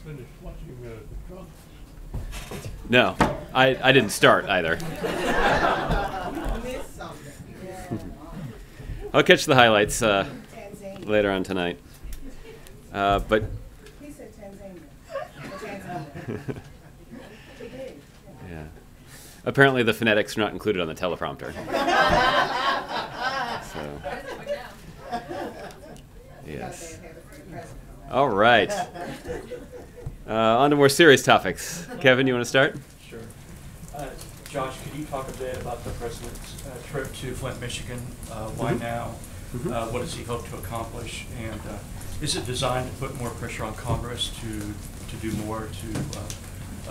finished watching the Trump? No, I didn't start either. I'll catch the highlights later on tonight. But He said Tanzania. yeah, apparently the phonetics are not included on the teleprompter. So yes. All right. On to more serious topics. Kevin, you want to start? Sure. Josh, could you talk a bit about the president's trip to Flint, Michigan? Why now? What does he hope to accomplish? And is it designed to put more pressure on Congress to do more to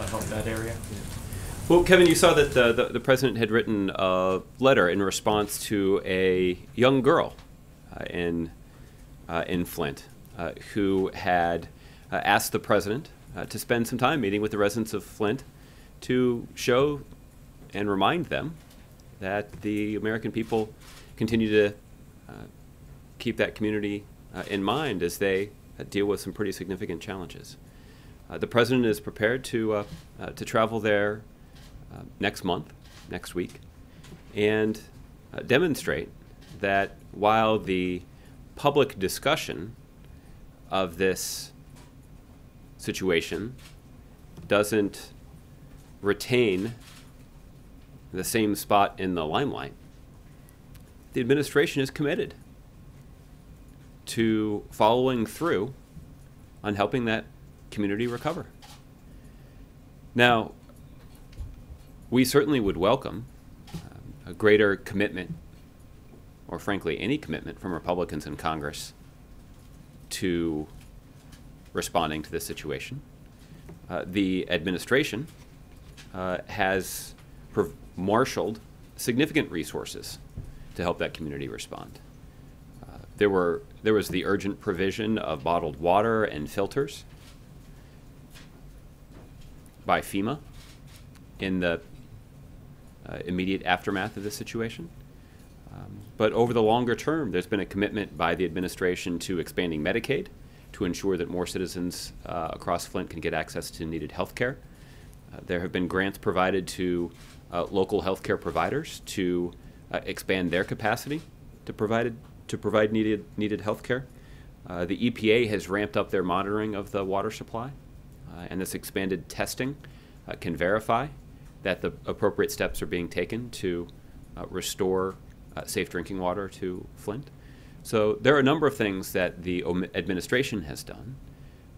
help that area? Well, Kevin, you saw that the president had written a letter in response to a young girl in Flint who had asked the president to spend some time meeting with the residents of Flint to show and remind them that the American people continue to keep that community in mind as they deal with some pretty significant challenges. The president is prepared to travel there next week, and demonstrate that while the public discussion of this situation doesn't retain the same spot in the limelight, the administration is committed to following through on helping that community recover. Now, we certainly would welcome a greater commitment, or frankly any commitment from Republicans in Congress to responding to this situation. The administration has marshaled significant resources to help that community respond. There was the urgent provision of bottled water and filters by FEMA in the immediate aftermath of this situation. But over the longer term, there's been a commitment by the administration to expanding Medicaid to ensure that more citizens across Flint can get access to needed health care. There have been grants provided to local health care providers to expand their capacity to provide needed health care. The EPA has ramped up their monitoring of the water supply, and this expanded testing can verify that the appropriate steps are being taken to restore safe drinking water to Flint. So there are a number of things that the administration has done,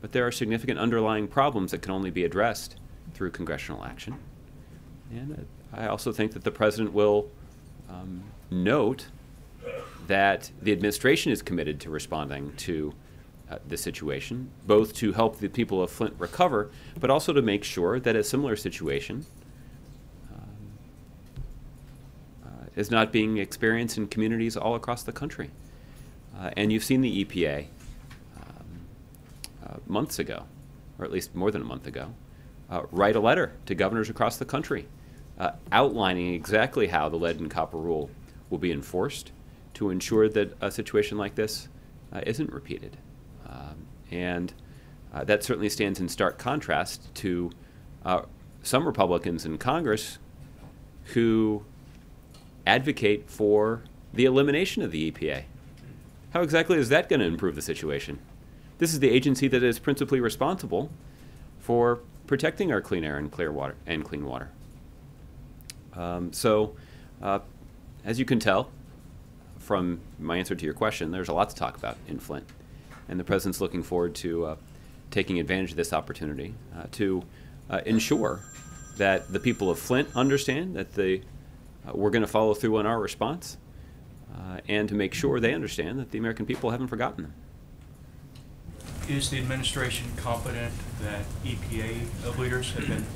but there are significant underlying problems that can only be addressed through congressional action. And I also think that the president will note that the administration is committed to responding to the situation, both to help the people of Flint recover, but also to make sure that a similar situation is not being experienced in communities all across the country. And you've seen the EPA months ago, or at least more than a month ago, write a letter to governors across the country outlining exactly how the lead and copper rule will be enforced to ensure that a situation like this isn't repeated. And that certainly stands in stark contrast to some Republicans in Congress who advocate for the elimination of the EPA. How exactly is that going to improve the situation? This is the agency that is principally responsible for protecting our clean air and clear water and clean water. As you can tell from my answer to your question, there's a lot to talk about in Flint, and the president's looking forward to taking advantage of this opportunity to ensure that the people of Flint understand that we're going to follow through on our response, and to make sure they understand that the American people haven't forgotten them. Is the administration confident that EPA leaders have been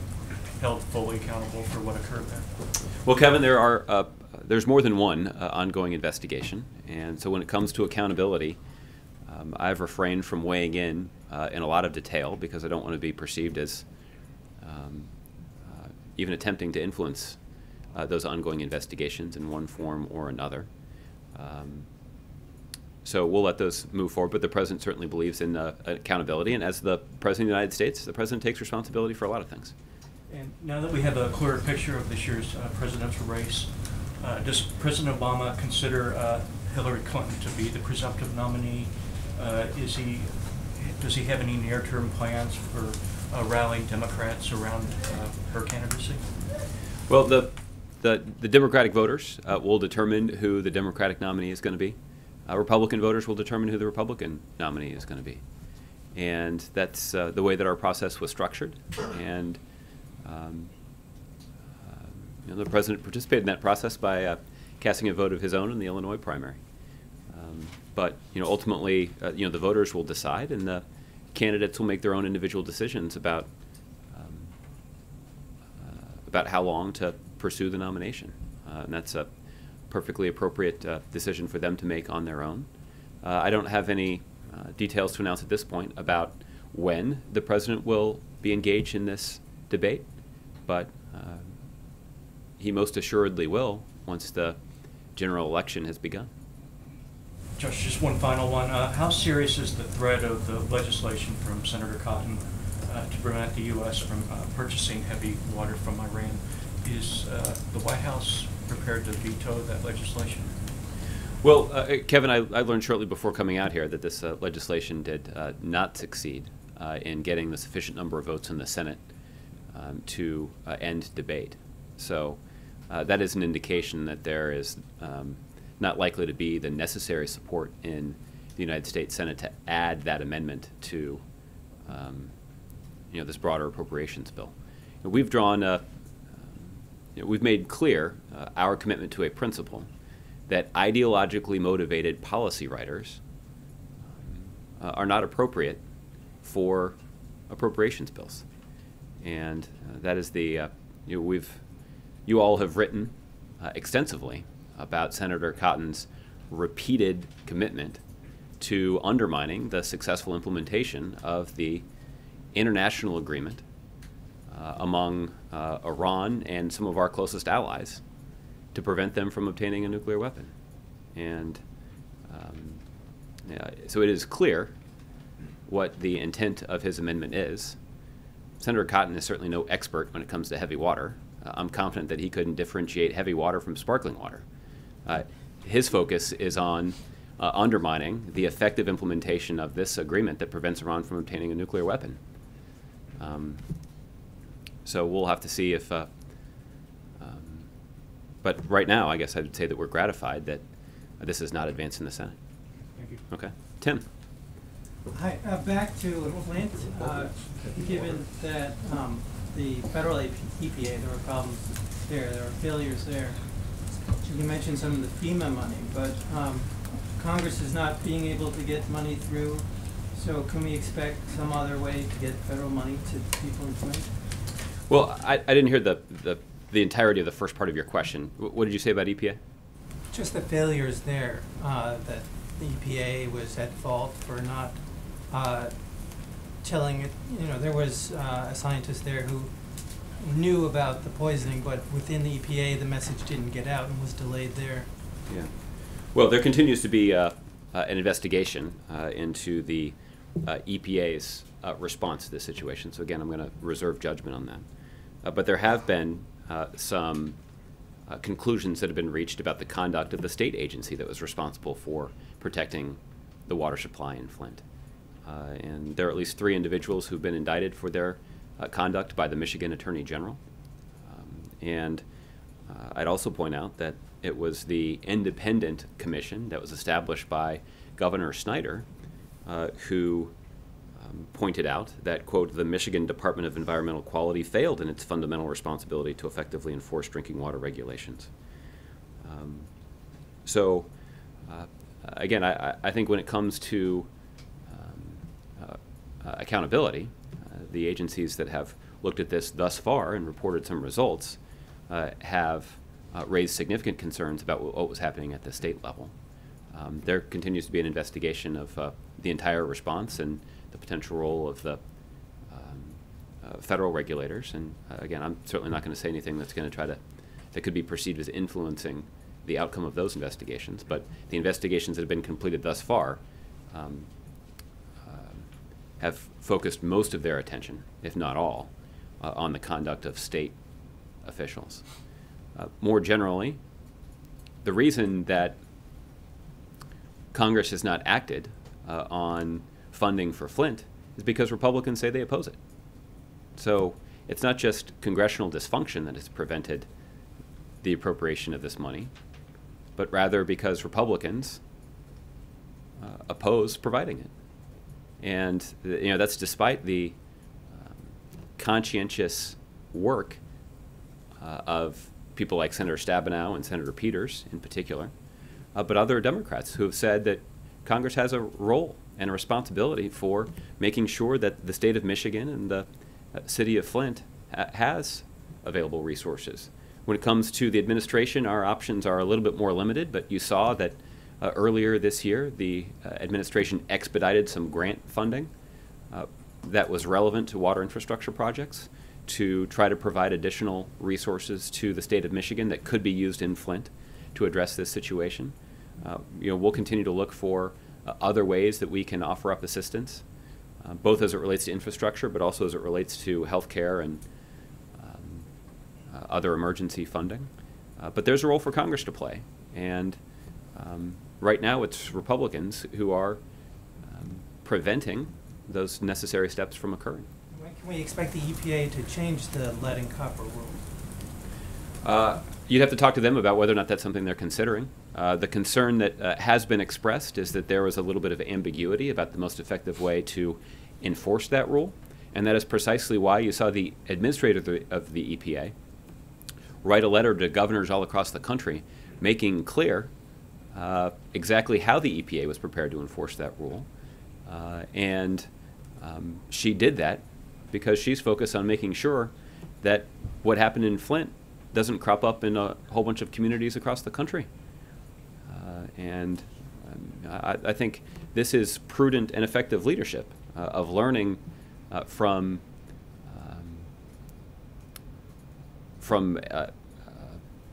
held fully accountable for what occurred there? Well, Kevin, there's more than one ongoing investigation, and so when it comes to accountability, I've refrained from weighing in a lot of detail because I don't want to be perceived as even attempting to influence those ongoing investigations in one form or another. So we'll let those move forward, but the president certainly believes in accountability, and as the president of the United States, the president takes responsibility for a lot of things. And now that we have a clearer picture of this year's presidential race, does President Obama consider Hillary Clinton to be the presumptive nominee? Does he have any near-term plans for rallying Democrats around her candidacy? Well, the Democratic voters will determine who the Democratic nominee is going to be. Republican voters will determine who the Republican nominee is going to be. And that's the way that our process was structured. And the president participated in that process by casting a vote of his own in the Illinois primary. But ultimately, the voters will decide, and the candidates will make their own individual decisions about how long to pursue the nomination, and that's a perfectly appropriate decision for them to make on their own. I don't have any details to announce at this point about when the president will be engaged in this debate, but he most assuredly will once the general election has begun. Josh, just one final one. How serious is the threat of the legislation from Senator Cotton to prevent the U.S. from purchasing heavy water from Iran? Is the White House prepared to veto that legislation? Well, Kevin, I learned shortly before coming out here that this legislation did not succeed in getting the sufficient number of votes in the Senate to end debate. So that is an indication that there is not likely to be the necessary support in the United States Senate to add that amendment to this broader appropriations bill. We've drawn we've made clear our commitment to a principle that ideologically motivated policy writers are not appropriate for appropriations bills, and that is the you all have written extensively about Senator Cotton's repeated commitment to undermining the successful implementation of the international agreement among Iran and some of our closest allies to prevent them from obtaining a nuclear weapon. And so it is clear what the intent of his amendment is. Senator Cotton is certainly no expert when it comes to heavy water. I'm confident that he couldn't differentiate heavy water from sparkling water. His focus is on undermining the effective implementation of this agreement that prevents Iran from obtaining a nuclear weapon. So we'll have to see if, but right now I guess I would say that we're gratified that this is not advanced in the Senate. Thank you. Okay. Tim. Hi, back to Flint. Given that the federal EPA, there were problems there were failures there. You mentioned some of the FEMA money, but Congress is not being able to get money through, so can we expect some other way to get federal money to people in Flint? Well, I didn't hear the entirety of the first part of your question. What did you say about EPA? Just the failures there, that the EPA was at fault for not telling it. There was a scientist there who knew about the poisoning, but within the EPA the message didn't get out and was delayed there. Yeah. Well, there continues to be an investigation into the EPA's response to this situation. So again, I'm going to reserve judgment on that. But there have been some conclusions that have been reached about the conduct of the state agency that was responsible for protecting the water supply in Flint. And there are at least 3 individuals who've been indicted for their conduct by the Michigan Attorney General. And I'd also point out that it was the independent commission that was established by Governor Snyder who pointed out that, quote, the Michigan Department of Environmental Quality failed in its fundamental responsibility to effectively enforce drinking water regulations. Again, I think when it comes to accountability, the agencies that have looked at this thus far and reported some results have raised significant concerns about what was happening at the state level. There continues to be an investigation of the entire response and the potential role of the federal regulators. And again, I'm certainly not going to say anything that's going to that could be perceived as influencing the outcome of those investigations, but the investigations that have been completed thus far have focused most of their attention, if not all, on the conduct of state officials. More generally, the reason that Congress has not acted on funding for Flint is because Republicans say they oppose it. So it's not just congressional dysfunction that has prevented the appropriation of this money, but rather because Republicans oppose providing it. And that's despite the conscientious work of people like Senator Stabenow and Senator Peters in particular, but other Democrats who have said that Congress has a role and a responsibility for making sure that the state of Michigan and the city of Flint has available resources. When it comes to the administration, our options are a little bit more limited, but you saw that earlier this year, the administration expedited some grant funding that was relevant to water infrastructure projects to try to provide additional resources to the state of Michigan that could be used in Flint to address this situation. We'll continue to look for other ways that we can offer up assistance, both as it relates to infrastructure, but also as it relates to health care and other emergency funding. But there's a role for Congress to play. And right now it's Republicans who are preventing those necessary steps from occurring. When can we expect the EPA to change the lead and copper rule? You'd have to talk to them about whether or not that's something they're considering. The concern that has been expressed is that there was a little bit of ambiguity about the most effective way to enforce that rule, and that is precisely why you saw the administrator of the EPA write a letter to governors all across the country making clear exactly how the EPA was prepared to enforce that rule. And she did that because she's focused on making sure that what happened in Flint doesn't crop up in a whole bunch of communities across the country. I think this is prudent and effective leadership of learning from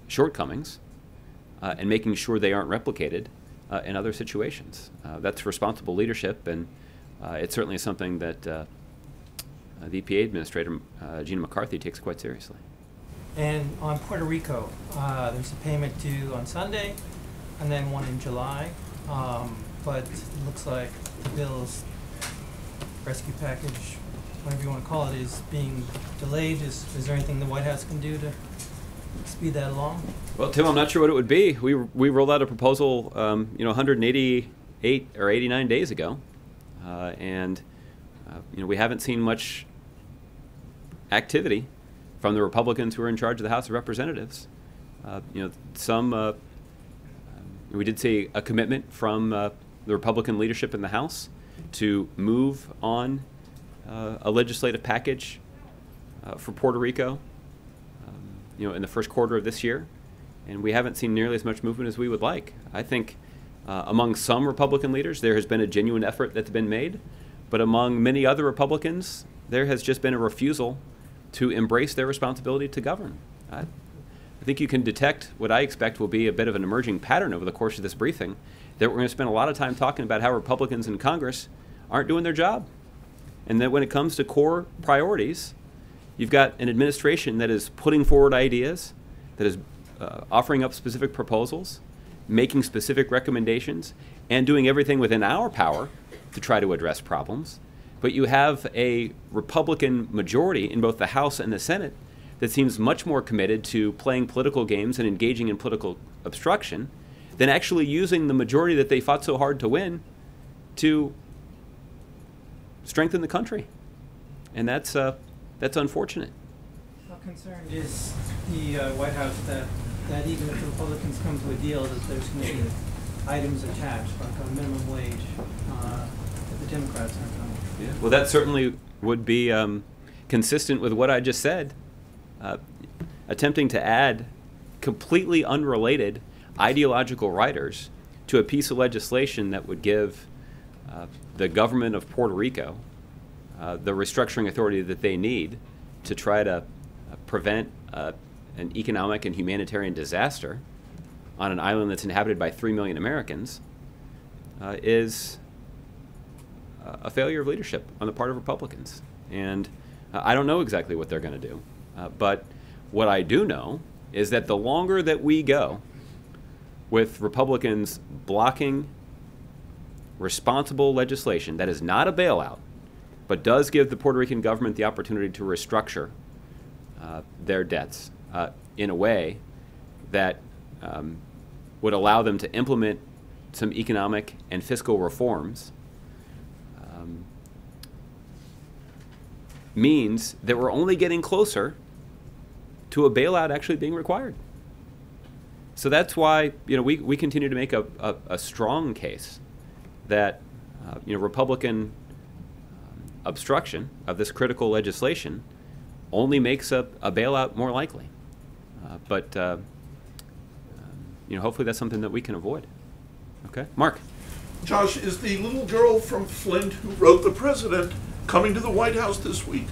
shortcomings and making sure they aren't replicated in other situations. That's responsible leadership, and it certainly is something that the EPA Administrator, Gina McCarthy, takes quite seriously. And on Puerto Rico, there's a payment due on Sunday, and then one in July. But it looks like the bill's rescue package, whatever you want to call it, is being delayed. Is there anything the White House can do to speed that along? Well, Tim, I'm not sure what it would be. We rolled out a proposal, 188 or 89 days ago, and we haven't seen much activity from the Republicans who are in charge of the House of Representatives. We did see a commitment from the Republican leadership in the House to move on a legislative package for Puerto Rico, in the first quarter of this year, and we haven't seen nearly as much movement as we would like. I think among some Republican leaders there has been a genuine effort that's been made, but among many other Republicans there has just been a refusal to embrace their responsibility to govern. I think you can detect what I expect will be a bit of an emerging pattern over the course of this briefing, that we're going to spend a lot of time talking about how Republicans in Congress aren't doing their job. And that when it comes to core priorities, you've got an administration that is putting forward ideas, that is offering up specific proposals, making specific recommendations, and doing everything within our power to try to address problems. But you have a Republican majority in both the House and the Senate that seems much more committed to playing political games and engaging in political obstruction than actually using the majority that they fought so hard to win to strengthen the country. And that's unfortunate. How concerned is the White House that even if the Republicans come to a deal, that there's going to be items attached, like a minimum wage, that the Democrats aren't going to? Yeah. Well, that certainly would be consistent with what I just said. Attempting to add completely unrelated ideological riders to a piece of legislation that would give the government of Puerto Rico the restructuring authority that they need to try to prevent an economic and humanitarian disaster on an island that's inhabited by 3 million Americans is a failure of leadership on the part of Republicans. And I don't know exactly what they're going to do. But what I do know is that the longer that we go with Republicans blocking responsible legislation that is not a bailout, but does give the Puerto Rican government the opportunity to restructure their debts in a way that would allow them to implement some economic and fiscal reforms, means that we're only getting closer to a bailout actually being required. So that's why we continue to make a strong case that Republican obstruction of this critical legislation only makes a bailout more likely. But hopefully that's something that we can avoid. Okay, Mark. Josh, is the little girl from Flint who wrote the president coming to the White House this week?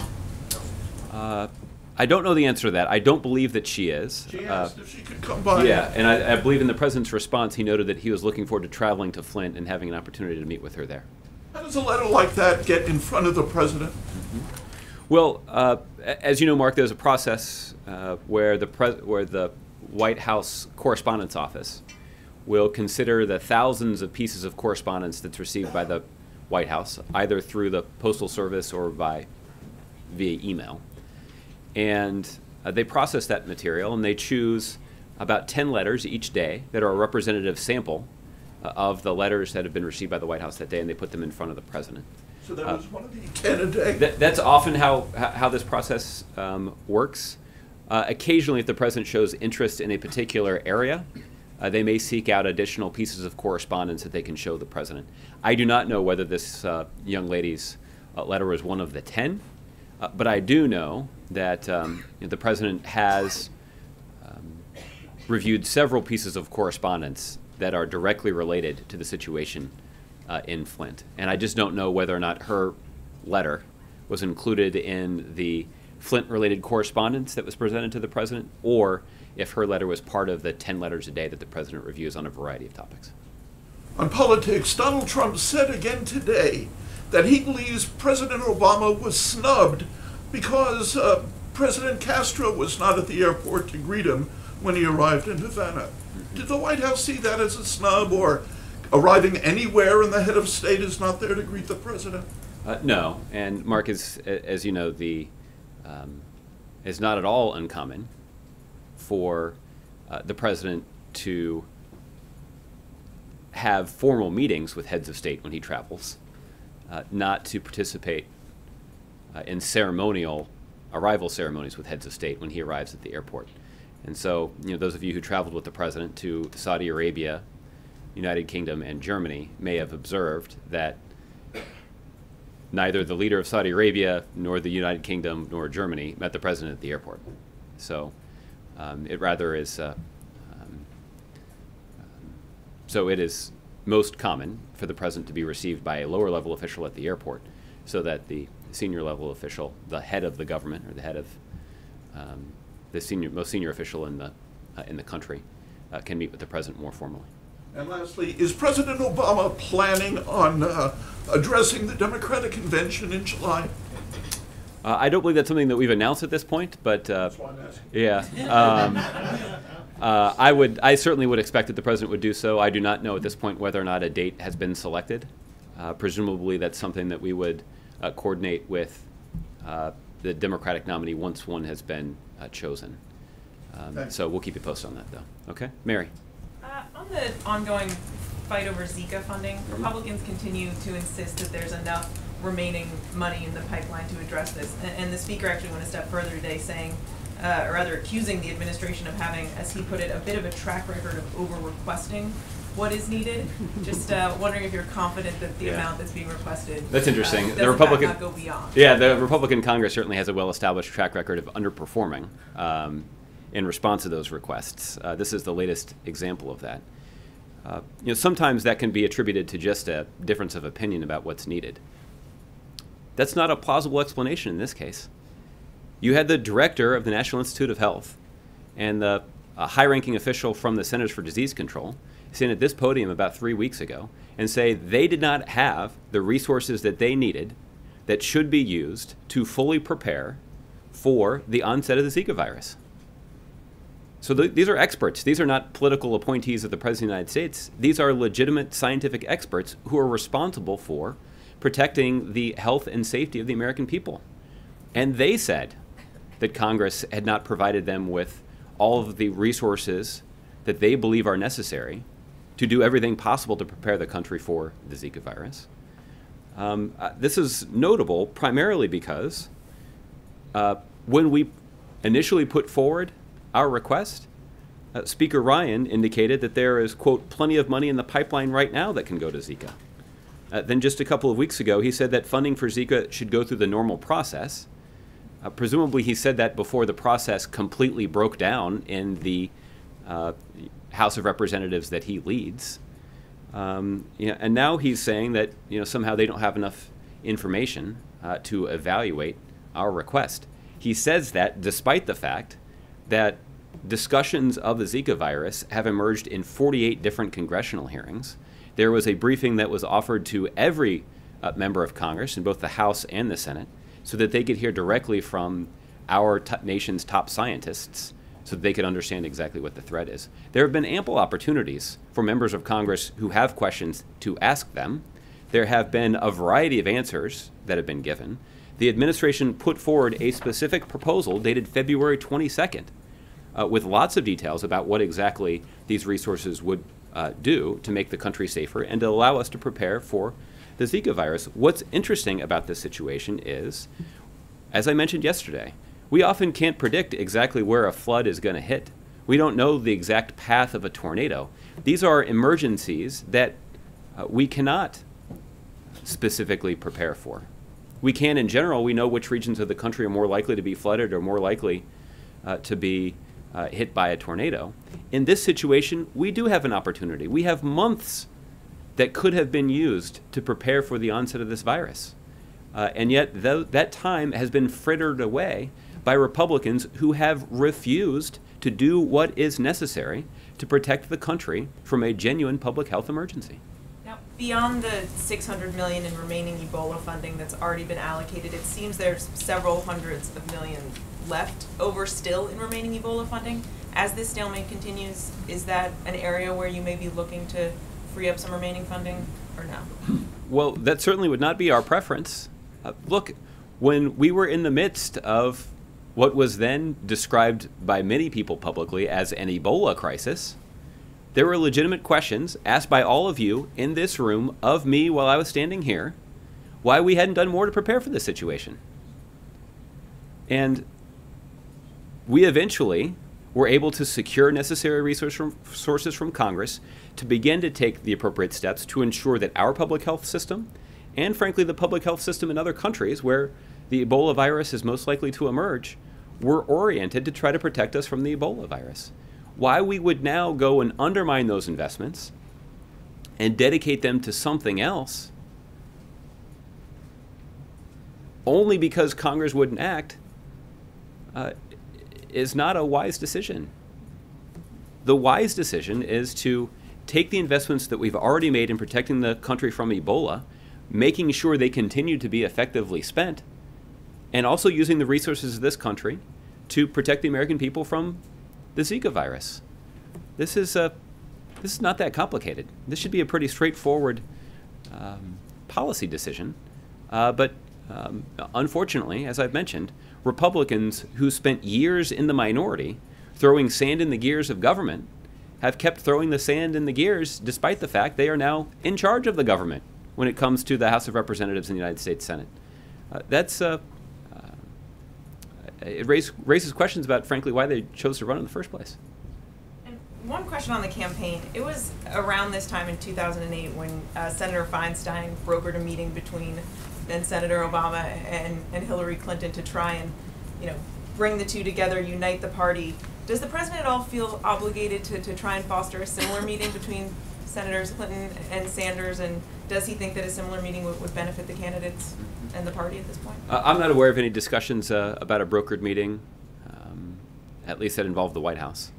I don't know the answer to that. I don't believe that she is. She asked if she could come by. Yeah, and I believe in the president's response, he noted that he was looking forward to traveling to Flint and having an opportunity to meet with her there. How does a letter like that get in front of the president? Well, as you know, Mark, there's a process where the White House Correspondence Office will consider the thousands of pieces of correspondence that's received by the White House, either through the Postal Service or via email. And they process that material, and they choose about 10 letters each day that are a representative sample of the letters that have been received by the White House that day, and they put them in front of the president. So that was one of the 10 a day? That's often how this process works. Occasionally, if the president shows interest in a particular area, they may seek out additional pieces of correspondence that they can show the president. I do not know whether this young lady's letter was one of the 10, but I do know that the president has reviewed several pieces of correspondence that are directly related to the situation in Flint. And I just don't know whether or not her letter was included in the Flint-related correspondence that was presented to the president, or if her letter was part of the 10 letters a day that the president reviews on a variety of topics. On politics, Donald Trump said again today that he believes President Obama was snubbed because President Castro was not at the airport to greet him when he arrived in Havana. Did the White House see that as a snub, or arriving anywhere and the head of state is not there to greet the president? No, and Mark, as you know, it's not at all uncommon for the president to have formal meetings with heads of state when he travels, not to participate in ceremonial arrival ceremonies with heads of state when he arrives at the airport. And so, those of you who traveled with the president to Saudi Arabia, United Kingdom, and Germany may have observed that neither the leader of Saudi Arabia, nor the United Kingdom, nor Germany met the president at the airport. So it rather is, so it is most common for the president to be received by a lower level official at the airport, so that the senior level official, the head of the government, or the head of the most senior official in the country, can meet with the president more formally. And lastly, is President Obama planning on addressing the Democratic convention in July? I don't believe that's something that we've announced at this point, but That's why I'm asking. yeah. I certainly would expect that the president would do so. I do not know at this point whether or not a date has been selected. Presumably that's something that we would coordinate with the Democratic nominee once one has been chosen. So we'll keep you posted on that, though. Okay? Mary? On the ongoing fight over Zika funding, Republicans continue to insist that there's enough remaining money in the pipeline to address this. And the speaker actually went a step further today, saying, or rather accusing the administration of having, as he put it, a bit of a track record of over-requesting what is needed. Just wondering if you're confident that the amount that's being requested That's interesting. does The Republican not go beyond. Yeah, the Republican Congress certainly has a well-established track record of underperforming in response to those requests. This is the latest example of that. Sometimes that can be attributed to just a difference of opinion about what's needed. That's not a plausible explanation in this case. You had the director of the National Institute of Health and the a high-ranking official from the Centers for Disease Control stand at this podium about 3 weeks ago and say they did not have the resources that they needed that should be used to fully prepare for the onset of the Zika virus. So these are experts. These are not political appointees of the President of the United States. These are legitimate scientific experts who are responsible for protecting the health and safety of the American people. And they said that Congress had not provided them with all of the resources that they believe are necessary to do everything possible to prepare the country for the Zika virus. This is notable primarily because when we initially put forward our request, Speaker Ryan indicated that there is, quote, plenty of money in the pipeline right now that can go to Zika. Then just a couple of weeks ago, he said that funding for Zika should go through the normal process. Presumably, he said that before the process completely broke down in the House of Representatives that he leads. And now he's saying that somehow they don't have enough information to evaluate our request. He says that despite the fact that discussions of the Zika virus have emerged in 48 different congressional hearings. There was a briefing that was offered to every member of Congress in both the House and the Senate so that they could hear directly from our nation's top scientists so that they could understand exactly what the threat is. There have been ample opportunities for members of Congress who have questions to ask them. There have been a variety of answers that have been given. The administration put forward a specific proposal dated February 22nd with lots of details about what exactly these resources would do to make the country safer and to allow us to prepare for the Zika virus. What's interesting about this situation is, as I mentioned yesterday, we often can't predict exactly where a flood is going to hit. We don't know the exact path of a tornado. These are emergencies that we cannot specifically prepare for. We can, in general, we know which regions of the country are more likely to be flooded or more likely to be hit by a tornado. In this situation, we do have an opportunity. We have months that could have been used to prepare for the onset of this virus. And yet that time has been frittered away by Republicans who have refused to do what is necessary to protect the country from a genuine public health emergency. Now, beyond the $600 million in remaining Ebola funding that's already been allocated, it seems there's several hundreds of millions left over still in remaining Ebola funding. As this stalemate continues, is that an area where you may be looking to free up some remaining funding or no? Well, that certainly would not be our preference. Look, when we were in the midst of what was then described by many people publicly as an Ebola crisis, there were legitimate questions asked by all of you in this room of me while I was standing here, why we hadn't done more to prepare for this situation. And we eventually were able to secure necessary resources from Congress to begin to take the appropriate steps to ensure that our public health system, and frankly the public health system in other countries where the Ebola virus is most likely to emerge, were oriented to try to protect us from the Ebola virus. Why we would now go and undermine those investments and dedicate them to something else only because Congress wouldn't act is not a wise decision. The wise decision is to take the investments that we've already made in protecting the country from Ebola, making sure they continue to be effectively spent, and also using the resources of this country to protect the American people from the Zika virus. This is not that complicated. This should be a pretty straightforward policy decision. But unfortunately, as I've mentioned, Republicans who spent years in the minority throwing sand in the gears of government have kept throwing the sand in the gears despite the fact they are now in charge of the government when it comes to the House of Representatives in the United States Senate. It raises questions about, frankly, why they chose to run in the first place. And one question on the campaign. It was around this time in 2008 when Senator Feinstein brokered a meeting between then Senator Obama and Hillary Clinton to try and, bring the two together, unite the party. Does the president at all feel obligated to try and foster a similar meeting between Senators Clinton and Sanders, and does he think that a similar meeting would benefit the candidates and the party at this point? I'm not aware of any discussions about a brokered meeting, at least that involved the White House.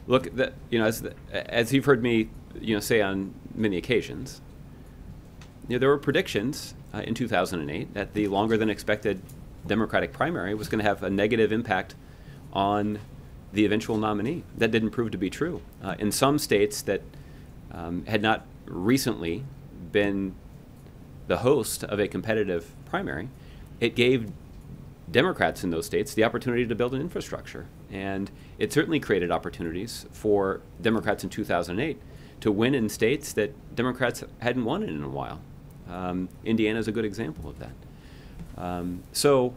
Look, as you've heard me, say on many occasions, there were predictions in 2008 that the longer than expected Democratic primary was going to have a negative impact on the eventual nominee. That didn't prove to be true. In some states that had not recently been the host of a competitive primary, it gave Democrats in those states the opportunity to build an infrastructure. And it certainly created opportunities for Democrats in 2008 to win in states that Democrats hadn't won in a while. Indiana is a good example of that. So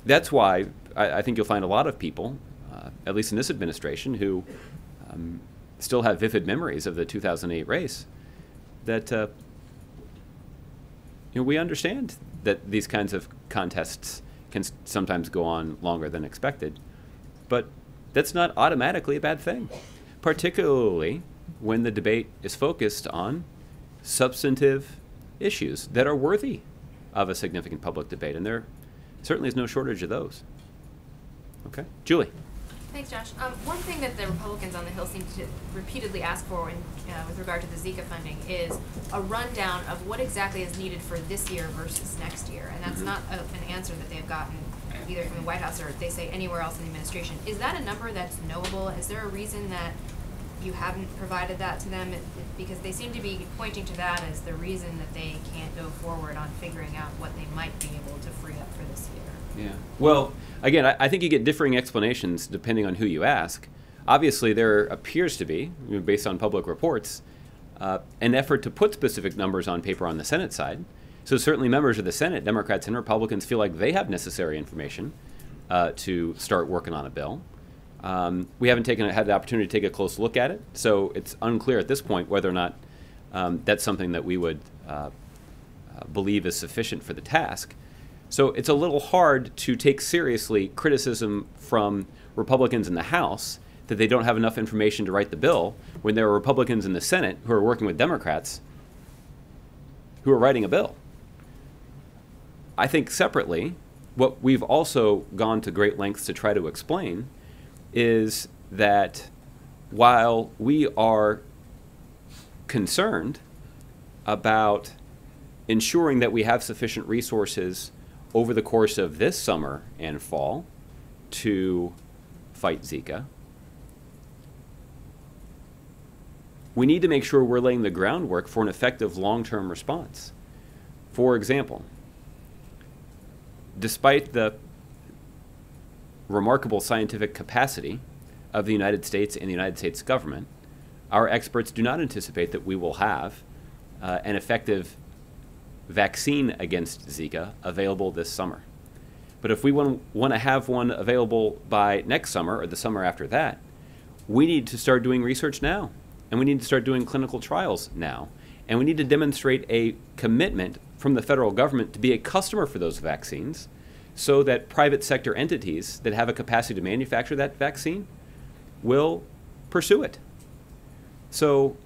that's why I think you'll find a lot of people, at least in this administration, who still have vivid memories of the 2008 race, that we understand that these kinds of contests can sometimes go on longer than expected. But that's not automatically a bad thing, particularly when the debate is focused on substantive issues that are worthy of a significant public debate. And there certainly is no shortage of those. Okay. Julie. Thanks, Josh. One thing that the Republicans on the Hill seem to repeatedly ask for with regard to the Zika funding is a rundown of what exactly is needed for this year versus next year. And that's not an answer that they've gotten either from the White House or they say anywhere else in the administration. Is that a number that's knowable? Is there a reason that you haven't provided that to them? Because they seem to be pointing to that as the reason that they can't go forward on figuring out what they might be able to free up for this year. Yeah. Well, again, I think you get differing explanations depending on who you ask. Obviously, there appears to be, based on public reports, an effort to put specific numbers on paper on the Senate side. So certainly members of the Senate, Democrats and Republicans, feel like they have necessary information to start working on a bill. We haven't had the opportunity to take a close look at it, so it's unclear at this point whether or not that's something that we would believe is sufficient for the task. So it's a little hard to take seriously criticism from Republicans in the House that they don't have enough information to write the bill when there are Republicans in the Senate who are working with Democrats who are writing a bill. I think separately, what we've also gone to great lengths to try to explain is that while we are concerned about ensuring that we have sufficient resources over the course of this summer and fall to fight Zika, we need to make sure we're laying the groundwork for an effective long-term response. For example, despite the remarkable scientific capacity of the United States and the United States government, our experts do not anticipate that we will have an effective vaccine against Zika available this summer. But if we want to have one available by next summer or the summer after that, we need to start doing research now, and we need to start doing clinical trials now, and we need to demonstrate a commitment from the federal government to be a customer for those vaccines so that private sector entities that have a capacity to manufacture that vaccine will pursue it. So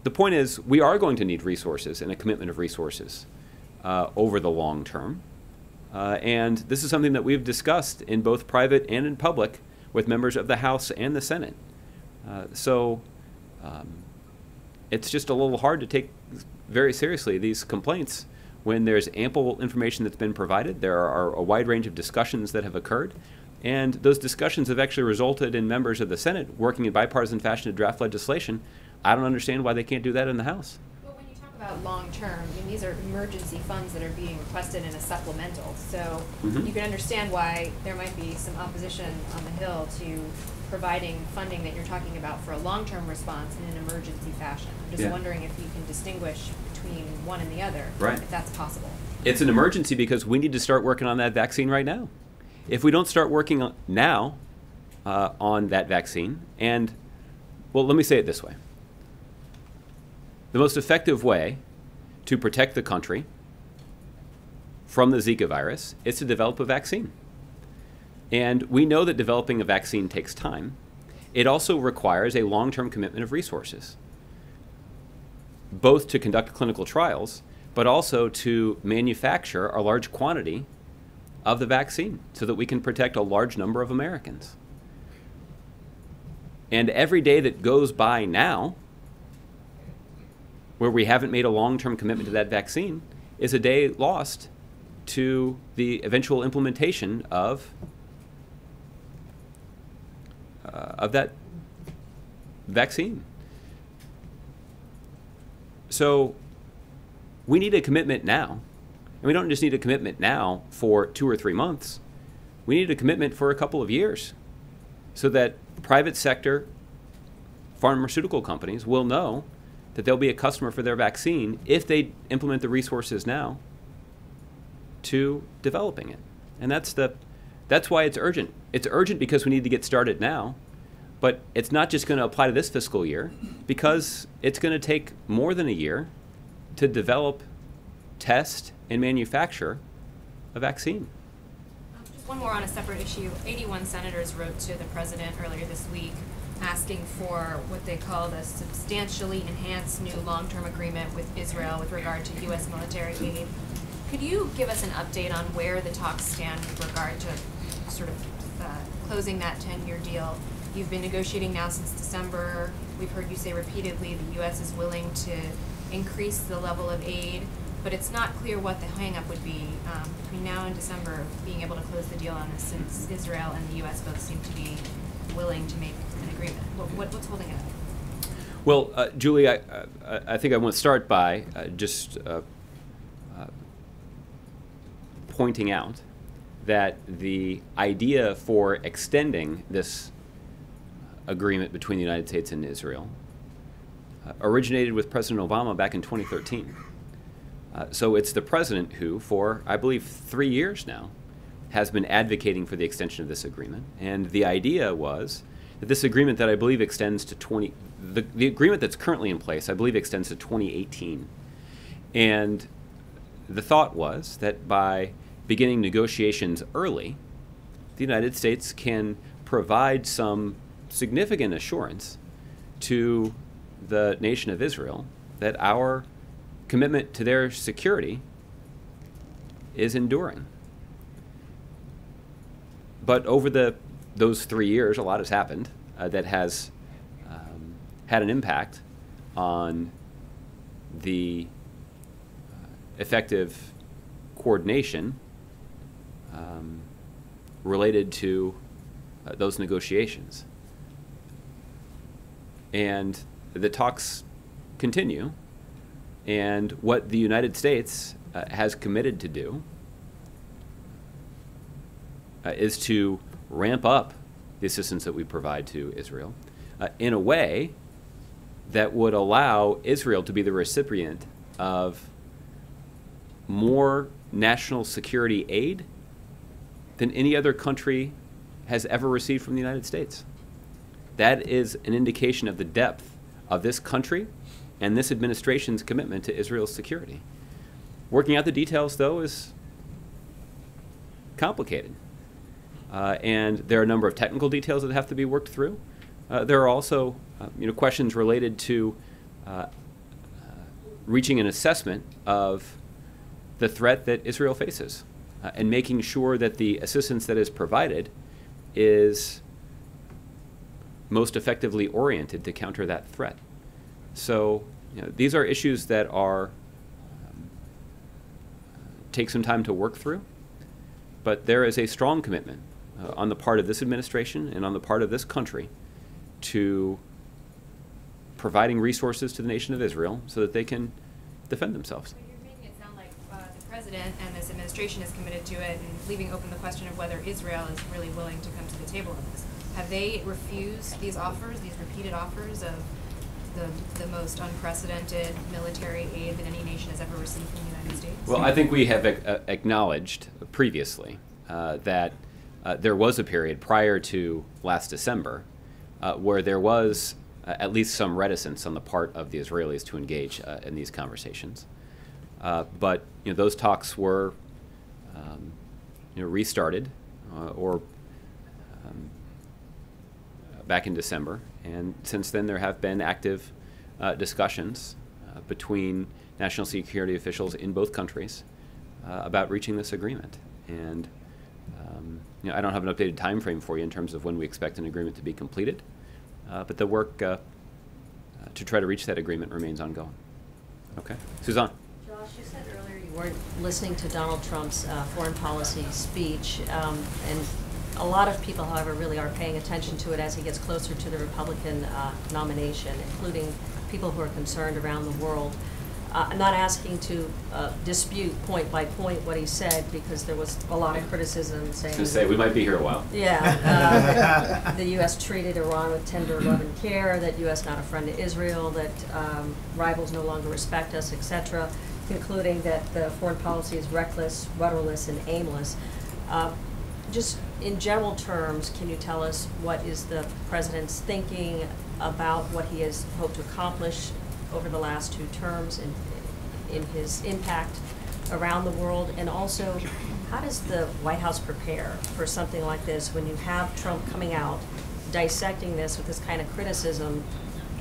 the point is, we are going to need resources and a commitment of resources over the long term. And this is something that we've discussed in both private and in public with members of the House and the Senate. It's just a little hard to take very seriously these complaints when there's ample information that's been provided. There are a wide range of discussions that have occurred. And those discussions have actually resulted in members of the Senate working in bipartisan fashion to draft legislation. I don't understand why they can't do that in the House. But when you talk about long-term, I mean, these are emergency funds that are being requested in a supplemental. So you can understand why there might be some opposition on the Hill to providing funding that you're talking about for a long-term response in an emergency fashion. I'm just wondering if you can distinguish between one and the other, if that's possible. It's an emergency because we need to start working on that vaccine right now. If we don't start working now on that vaccine, and, well, let me say it this way. The most effective way to protect the country from the Zika virus is to develop a vaccine. And we know that developing a vaccine takes time. It also requires a long-term commitment of resources, both to conduct clinical trials, but also to manufacture a large quantity of the vaccine so that we can protect a large number of Americans. And every day that goes by now where we haven't made a long-term commitment to that vaccine is a day lost to the eventual implementation of that vaccine. So we need a commitment now. And we don't just need a commitment now for 2 or 3 months. We need a commitment for a couple of years so that private sector pharmaceutical companies will know that they'll be a customer for their vaccine if they implement the resources now to developing it. And that's why it's urgent. It's urgent because we need to get started now, but it's not just going to apply to this fiscal year because it's going to take more than a year to develop, test, and manufacture a vaccine. Just one more on a separate issue. 81 senators wrote to the president earlier this week asking for what they called a substantially enhanced new long-term agreement with Israel with regard to U.S. military aid. Could you give us an update on where the talks stand with regard to sort of closing that 10-year deal? You've been negotiating now since December. We've heard you say repeatedly the U.S. is willing to increase the level of aid, but it's not clear what the hang-up would be between now and December being able to close the deal on this, since Israel and the U.S. both seem to be willing to make an agreement. What's holding it up? Well, Julie, I think I want to start by just pointing out that the idea for extending this agreement between the United States and Israel originated with President Obama back in 2013. So it's the president who, for I believe 3 years now, has been advocating for the extension of this agreement. And the idea was that this agreement that I believe extends to the agreement that's currently in place, I believe extends to 2018. And the thought was that by beginning negotiations early, the United States can provide some significant assurance to the nation of Israel that our commitment to their security is enduring. But over those 3 years, a lot has happened that has had an impact on the effective coordination related to those negotiations. And the talks continue, and what the United States has committed to do is to ramp up the assistance that we provide to Israel in a way that would allow Israel to be the recipient of more national security aid than any other country has ever received from the United States. That is an indication of the depth of this country and this administration's commitment to Israel's security. Working out the details, though, is complicated. And there are a number of technical details that have to be worked through. There are also questions related to reaching an assessment of the threat that Israel faces and making sure that the assistance that is provided is most effectively oriented to counter that threat. So these are issues that are take some time to work through, but there is a strong commitment on the part of this administration and on the part of this country to providing resources to the nation of Israel so that they can defend themselves. But you're making it sound like the president and this administration is committed to it, and leaving open the question of whether Israel is really willing to come to the table on this. Have they refused these offers, these repeated offers of the most unprecedented military aid that any nation has ever received from the United States? Well, I think we have acknowledged previously that there was a period prior to last December where there was at least some reticence on the part of the Israelis to engage in these conversations. But those talks were restarted back in December, and since then there have been active discussions between national security officials in both countries about reaching this agreement. And I don't have an updated time frame for you in terms of when we expect an agreement to be completed, but the work to try to reach that agreement remains ongoing. Okay, Suzanne. Josh, you said earlier you weren't listening to Donald Trump's foreign policy speech, and a lot of people, however, really are paying attention to it as he gets closer to the Republican nomination, including people who are concerned around the world. I'm not asking to dispute point by point what he said, because there was a lot of criticism saying. I was going to say, we might be here a while. Yeah, the U.S. treated Iran with tender love and care, that U.S. not a friend to Israel, that rivals no longer respect us, etc., concluding that the foreign policy is reckless, rudderless, and aimless. Just in general terms, can you tell us what is the president's thinking about what he has hoped to accomplish over the last 2 terms and in his impact around the world? And also, how does the White House prepare for something like this when you have Trump coming out, dissecting this with this kind of criticism?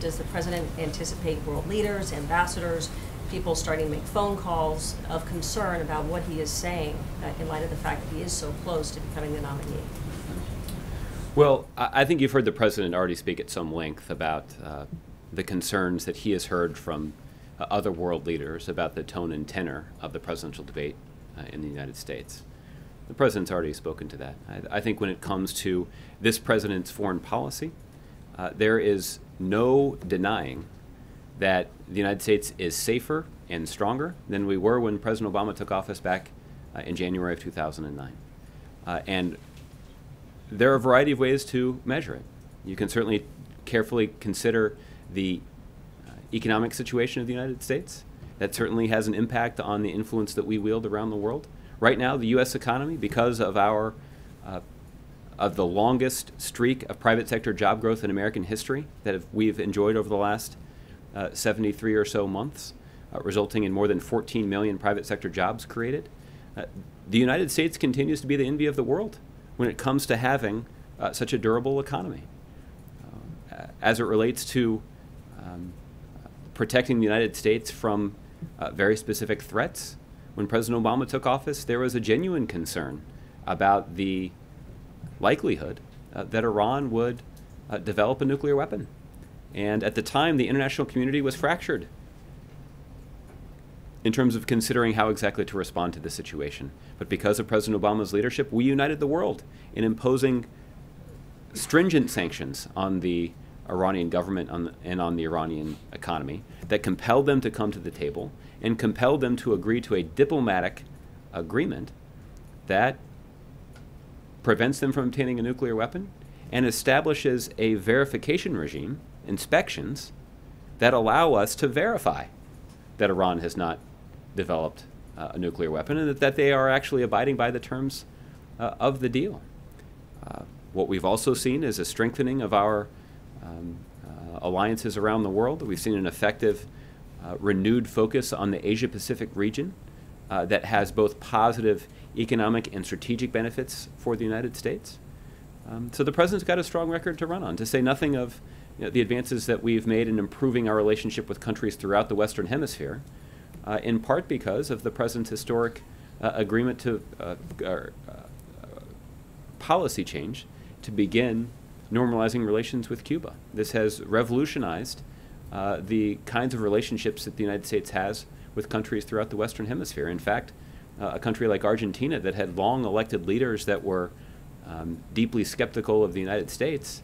Does the president anticipate world leaders, ambassadors, people starting to make phone calls of concern about what he is saying in light of the fact that he is so close to becoming the nominee? Well, I think you've heard the president already speak at some length about the concerns that he has heard from other world leaders about the tone and tenor of the presidential debate in the United States. The president's already spoken to that. I think when it comes to this president's foreign policy, there is no denying that the United States is safer and stronger than we were when President Obama took office back in January of 2009. And there are a variety of ways to measure it. You can certainly carefully consider the economic situation of the United States. That certainly has an impact on the influence that we wield around the world. Right now, the U.S. economy, because of our of the longest streak of private sector job growth in American history that we've enjoyed over the last 73 or so months, resulting in more than 14 million private sector jobs created. The United States continues to be the envy of the world when it comes to having such a durable economy. As it relates to protecting the United States from very specific threats, when President Obama took office, there was a genuine concern about the likelihood that Iran would develop a nuclear weapon. And at the time, the international community was fractured in terms of considering how exactly to respond to the situation. But because of President Obama's leadership, we united the world in imposing stringent sanctions on the Iranian government and on the Iranian economy that compelled them to come to the table and compelled them to agree to a diplomatic agreement that prevents them from obtaining a nuclear weapon and establishes a verification regime, inspections, that allow us to verify that Iran has not developed a nuclear weapon and that they are actually abiding by the terms of the deal. What we've also seen is a strengthening of our alliances around the world. We've seen an effective, renewed focus on the Asia-Pacific region that has both positive economic and strategic benefits for the United States. So the president's got a strong record to run on, to say nothing of the advances that we've made in improving our relationship with countries throughout the Western Hemisphere, in part because of the president's historic agreement to policy change to begin normalizing relations with Cuba. This has revolutionized the kinds of relationships that the United States has with countries throughout the Western Hemisphere. In fact, a country like Argentina that had long elected leaders that were deeply skeptical of the United States,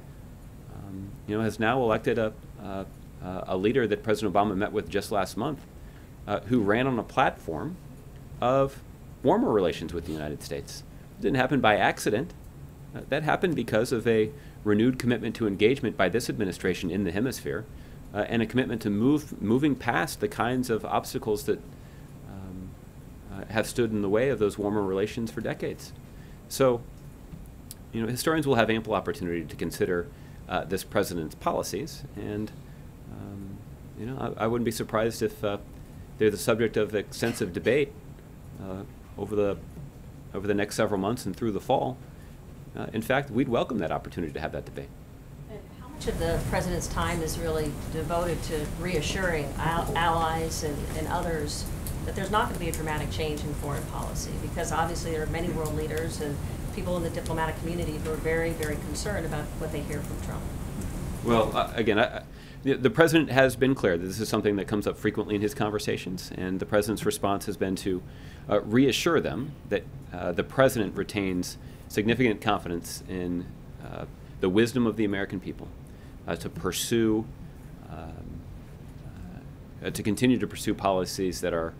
has now elected a leader that President Obama met with just last month, who ran on a platform of warmer relations with the United States. It didn't happen by accident. That happened because of a renewed commitment to engagement by this administration in the hemisphere, and a commitment to moving past the kinds of obstacles that have stood in the way of those warmer relations for decades. So, historians will have ample opportunity to consider this president's policies, and I wouldn't be surprised if they're the subject of extensive debate over the next several months and through the fall. In fact, we'd welcome that opportunity to have that debate. And how much of the president's time is really devoted to reassuring allies and others that there's not going to be a dramatic change in foreign policy? Because obviously there are many world leaders and people in the diplomatic community who are very, very concerned about what they hear from Trump. Well, again, the president has been clear that this is something that comes up frequently in his conversations, and the president's response has been to reassure them that the president retains significant confidence in the wisdom of the American people to pursue, to continue to pursue policies that are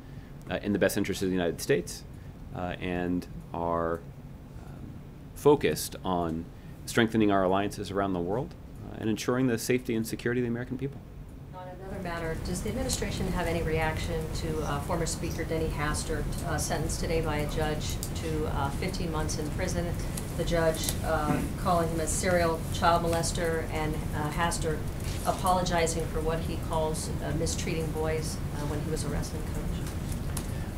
in the best interest of the United States and are focused on strengthening our alliances around the world and ensuring the safety and security of the American people. On another matter, does the administration have any reaction to former Speaker Denny Hastert, sentenced today by a judge to 15 months in prison? The judge calling him a serial child molester, and Hastert apologizing for what he calls mistreating boys when he was a wrestling coach.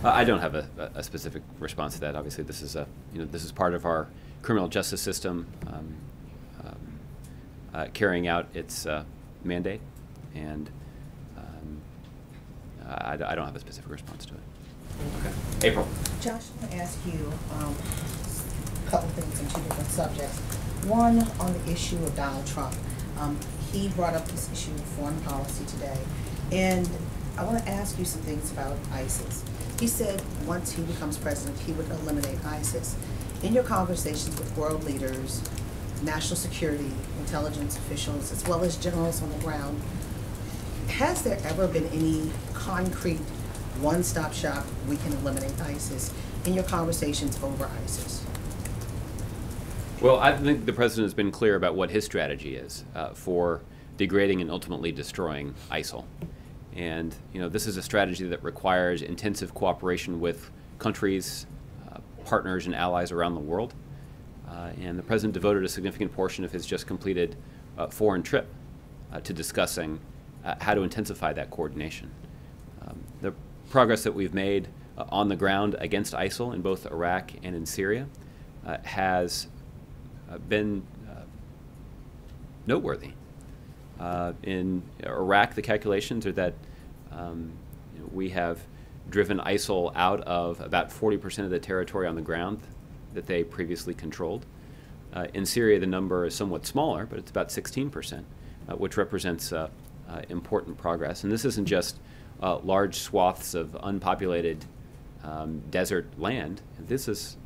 I don't have a specific response to that. Obviously, this is this is part of our criminal justice system carrying out its mandate, and I don't have a specific response to it. Okay. April. Josh, I want to ask you a couple things on two different subjects. One, on the issue of Donald Trump. He brought up this issue of foreign policy today, and I want to ask you some things about ISIS. He said once he becomes president, he would eliminate ISIS. In your conversations with world leaders, national security, intelligence officials, as well as generals on the ground, has there ever been any concrete one-stop shop, we can eliminate ISIS, in your conversations over ISIS? Well, I think the president has been clear about what his strategy is for degrading and ultimately destroying ISIL. And this is a strategy that requires intensive cooperation with countries, partners, and allies around the world. And the president devoted a significant portion of his just completed foreign trip to discussing how to intensify that coordination. The progress that we've made on the ground against ISIL in both Iraq and in Syria has been noteworthy. In Iraq, the calculations are that we have driven ISIL out of about 40% of the territory on the ground that they previously controlled. In Syria, the number is somewhat smaller, but it's about 16%, which represents important progress. And this isn't just large swaths of unpopulated desert land. These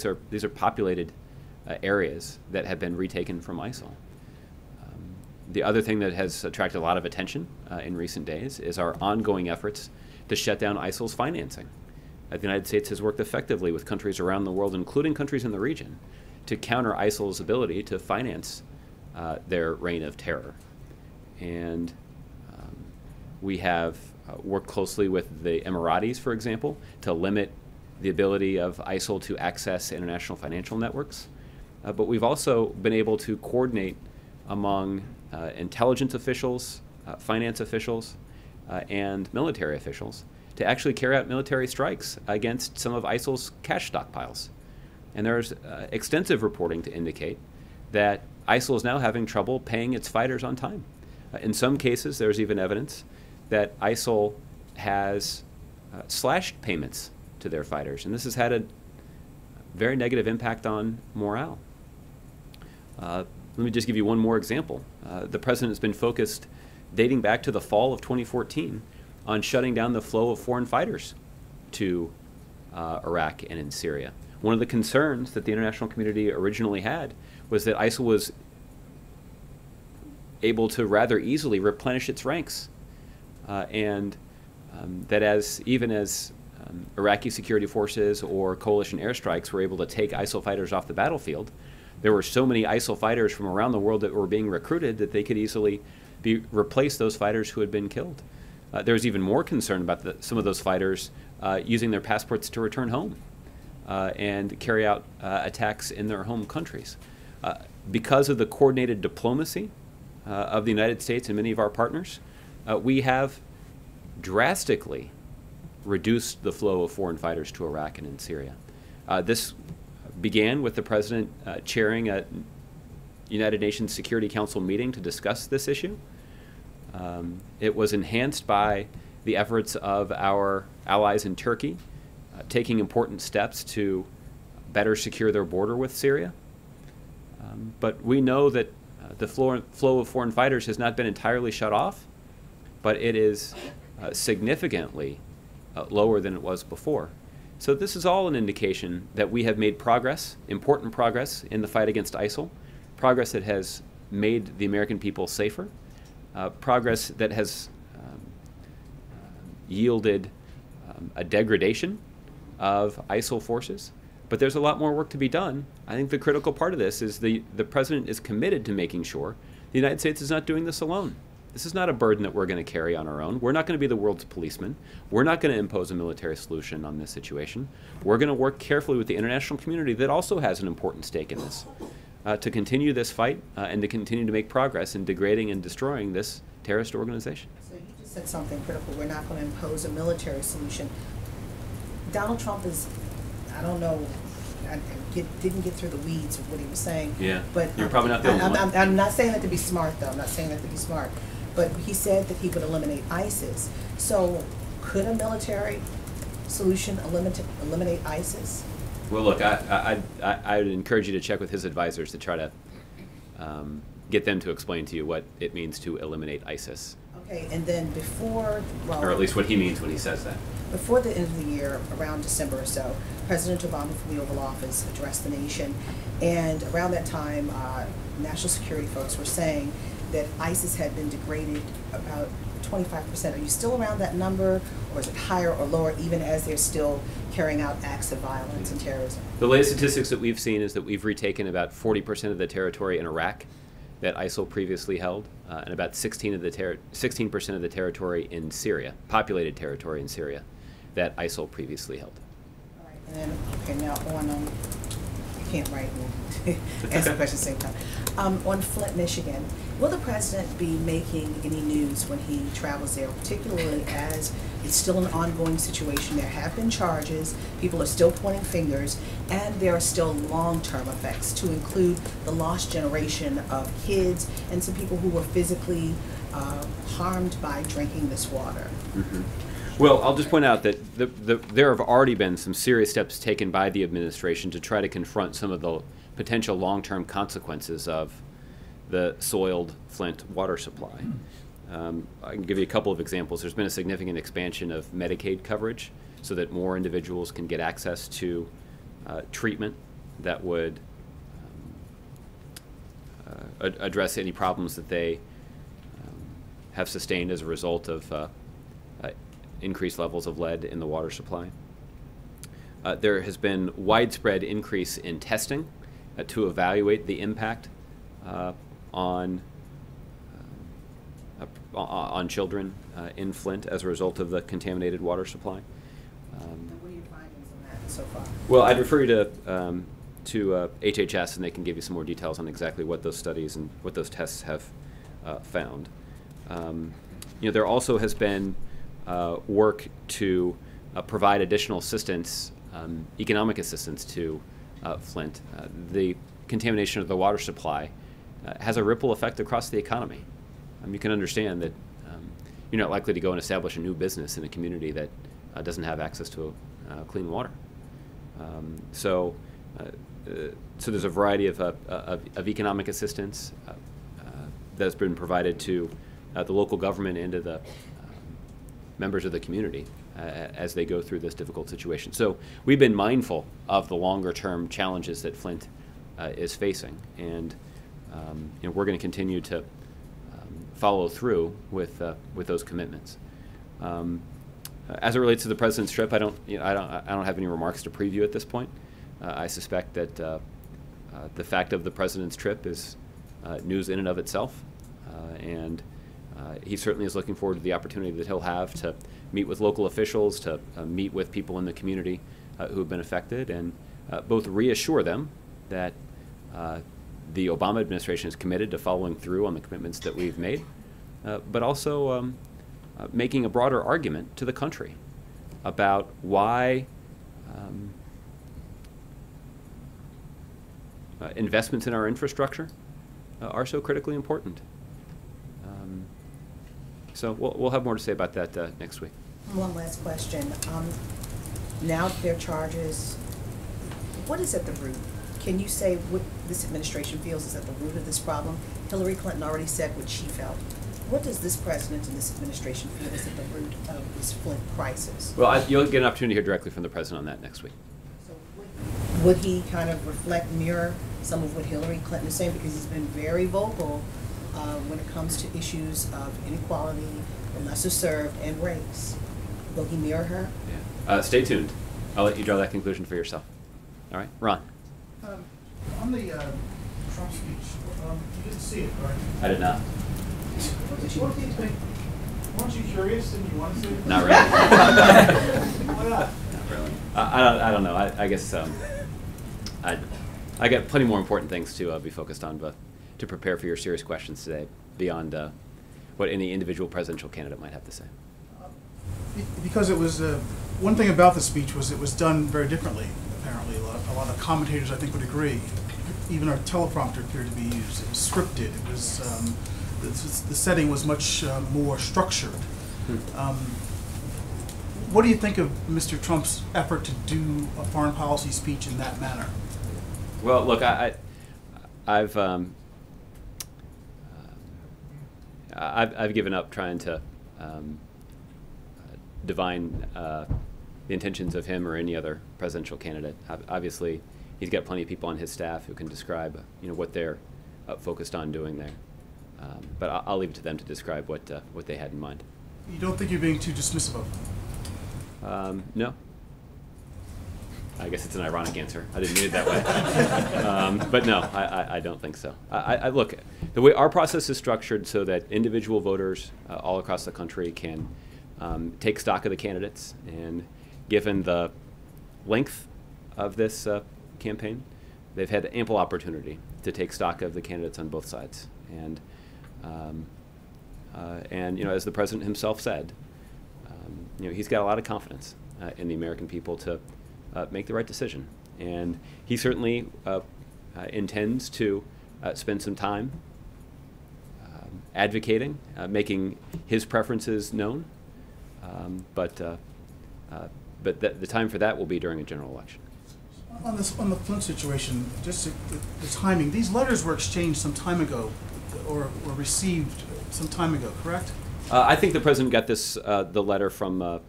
are populated areas that have been retaken from ISIL. The other thing that has attracted a lot of attention in recent days is our ongoing efforts to shut down ISIL's financing. The United States has worked effectively with countries around the world, including countries in the region, to counter ISIL's ability to finance their reign of terror. And we have worked closely with the Emiratis, for example, to limit the ability of ISIL to access international financial networks. But we've also been able to coordinate among intelligence officials, finance officials, and military officials to actually carry out military strikes against some of ISIL's cash stockpiles. And there's extensive reporting to indicate that ISIL is now having trouble paying its fighters on time. In some cases, there's even evidence that ISIL has slashed payments to their fighters, and this has had a very negative impact on morale. Let me just give you one more example. The president has been focused, dating back to the fall of 2014, on shutting down the flow of foreign fighters to Iraq and in Syria. One of the concerns that the international community originally had was that ISIL was able to rather easily replenish its ranks, and that even as Iraqi security forces or coalition airstrikes were able to take ISIL fighters off the battlefield, there were so many ISIL fighters from around the world that were being recruited that they could easily replace those fighters who had been killed. There was even more concern about some of those fighters using their passports to return home and carry out attacks in their home countries. Because of the coordinated diplomacy of the United States and many of our partners, we have drastically reduced the flow of foreign fighters to Iraq and in Syria. This began with the president chairing a United Nations Security Council meeting to discuss this issue. It was enhanced by the efforts of our allies in Turkey, taking important steps to better secure their border with Syria. But we know that the flow of foreign fighters has not been entirely shut off, but it is significantly lower than it was before. So this is all an indication that we have made progress, important progress, in the fight against ISIL, progress that has made the American people safer, progress that has yielded a degradation of ISIL forces. But there's a lot more work to be done. I think the critical part of this is the president is committed to making sure the United States is not doing this alone. This is not a burden that we're going to carry on our own. We're not going to be the world's policeman. We're not going to impose a military solution on this situation. We're going to work carefully with the international community that also has an important stake in this to continue this fight and to continue to make progress in degrading and destroying this terrorist organization. So you just said something critical. We're not going to impose a military solution. Donald Trump is, I don't know, didn't get through the weeds of what he was saying. Yeah, but you're probably not the only one. I'm not saying that to be smart, though. I'm not saying that to be smart. But he said that he would eliminate ISIS. So could a military solution eliminate ISIS? Well, look, I would encourage you to check with his advisors to try to get them to explain to you what it means to eliminate ISIS. Okay, and then before, well, or at least what he means when he says that. Before the end of the year, around December or so, President Obama from the Oval Office addressed the nation, and around that time, national security folks were saying that ISIS had been degraded about 25%. Are you still around that number, or is it higher or lower, even as they're still carrying out acts of violence and terrorism? The latest statistics that we've seen is that we've retaken about 40% of the territory in Iraq that ISIL previously held, and about 16% of the territory in Syria, populated territory in Syria, that ISIL previously held. All right, and then, okay, now on, I can't write and answer the question at the same time. On Flint, Michigan, will the president be making any news when he travels there, particularly as it's still an ongoing situation? There have been charges, people are still pointing fingers, and there are still long-term effects, to include the lost generation of kids and some people who were physically harmed by drinking this water. Mm-hmm. Well, I'll just point out that there have already been some serious steps taken by the administration to try to confront some of the potential long-term consequences of the soiled Flint water supply. I can give you a couple of examples. There's been a significant expansion of Medicaid coverage so that more individuals can get access to treatment that would address any problems that they have sustained as a result of increased levels of lead in the water supply. There has been widespread increase in testing to evaluate the impact on children in Flint as a result of the contaminated water supply. And what are your findings on that so far? Well, I'd refer you to HHS, and they can give you some more details on exactly what those studies and what those tests have found. There also has been work to provide additional assistance, economic assistance to Flint. The contamination of the water supply has a ripple effect across the economy. You can understand that you're not likely to go and establish a new business in a community that doesn't have access to clean water. So there's a variety of economic assistance that has been provided to the local government and to the members of the community as they go through this difficult situation. So we've been mindful of the longer-term challenges that Flint is facing, and we're going to continue to follow through with those commitments. As it relates to the president's trip, I don't have any remarks to preview at this point. I suspect that the fact of the president's trip is news in and of itself, and he certainly is looking forward to the opportunity that he'll have to meet with local officials, to meet with people in the community who have been affected, and both reassure them that the Obama administration is committed to following through on the commitments that we've made, but also making a broader argument to the country about why investments in our infrastructure are so critically important. So we'll have more to say about that next week. One last question. Now that there are charges, What is at the root? Can you say what this administration feels is at the root of this problem? Hillary Clinton already said what she felt. What does this president and this administration feel is at the root of this Flint crisis? Well, you'll get an opportunity to hear directly from the president on that next week. So would he kind of reflect, mirror some of what Hillary Clinton is saying? Because he's been very vocal when it comes to issues of inequality, the lesser served, and race. Will he mirror her? Yeah. Stay tuned. I'll let you draw that conclusion for yourself. All right, Ron. On the Trump speech, you didn't see it, right? I did not. What do you think? Weren't you curious and you want to see it? Not really. Why not? Not really. I don't know. I guess I got plenty more important things to be focused on, but to prepare for your serious questions today beyond what any individual presidential candidate might have to say. Because it was one thing about the speech was it was done very differently. Apparently, a lot of commentators I think would agree. Even our teleprompter appeared to be used. It was scripted. It was the setting was much more structured. What do you think of Mr. Trump's effort to do a foreign policy speech in that manner? Well, look, I've given up trying to divine the intentions of him or any other presidential candidate. Obviously, he's got plenty of people on his staff who can describe, what they're focused on doing there. But I'll leave it to them to describe what they had in mind. You don't think you're being too dismissive of them? No. I guess it's an ironic answer. I didn't mean it that way. But no, I don't think so. Look, the way our process is structured so that individual voters all across the country can take stock of the candidates, and given the length of this campaign, they've had ample opportunity to take stock of the candidates on both sides. And as the president himself said, he's got a lot of confidence in the American people to make the right decision. And he certainly intends to spend some time advocating, making his preferences known. But the time for that will be during a general election. On the Flint situation, just the timing. These letters were exchanged some time ago, or were received some time ago, correct? I think the president got the letter from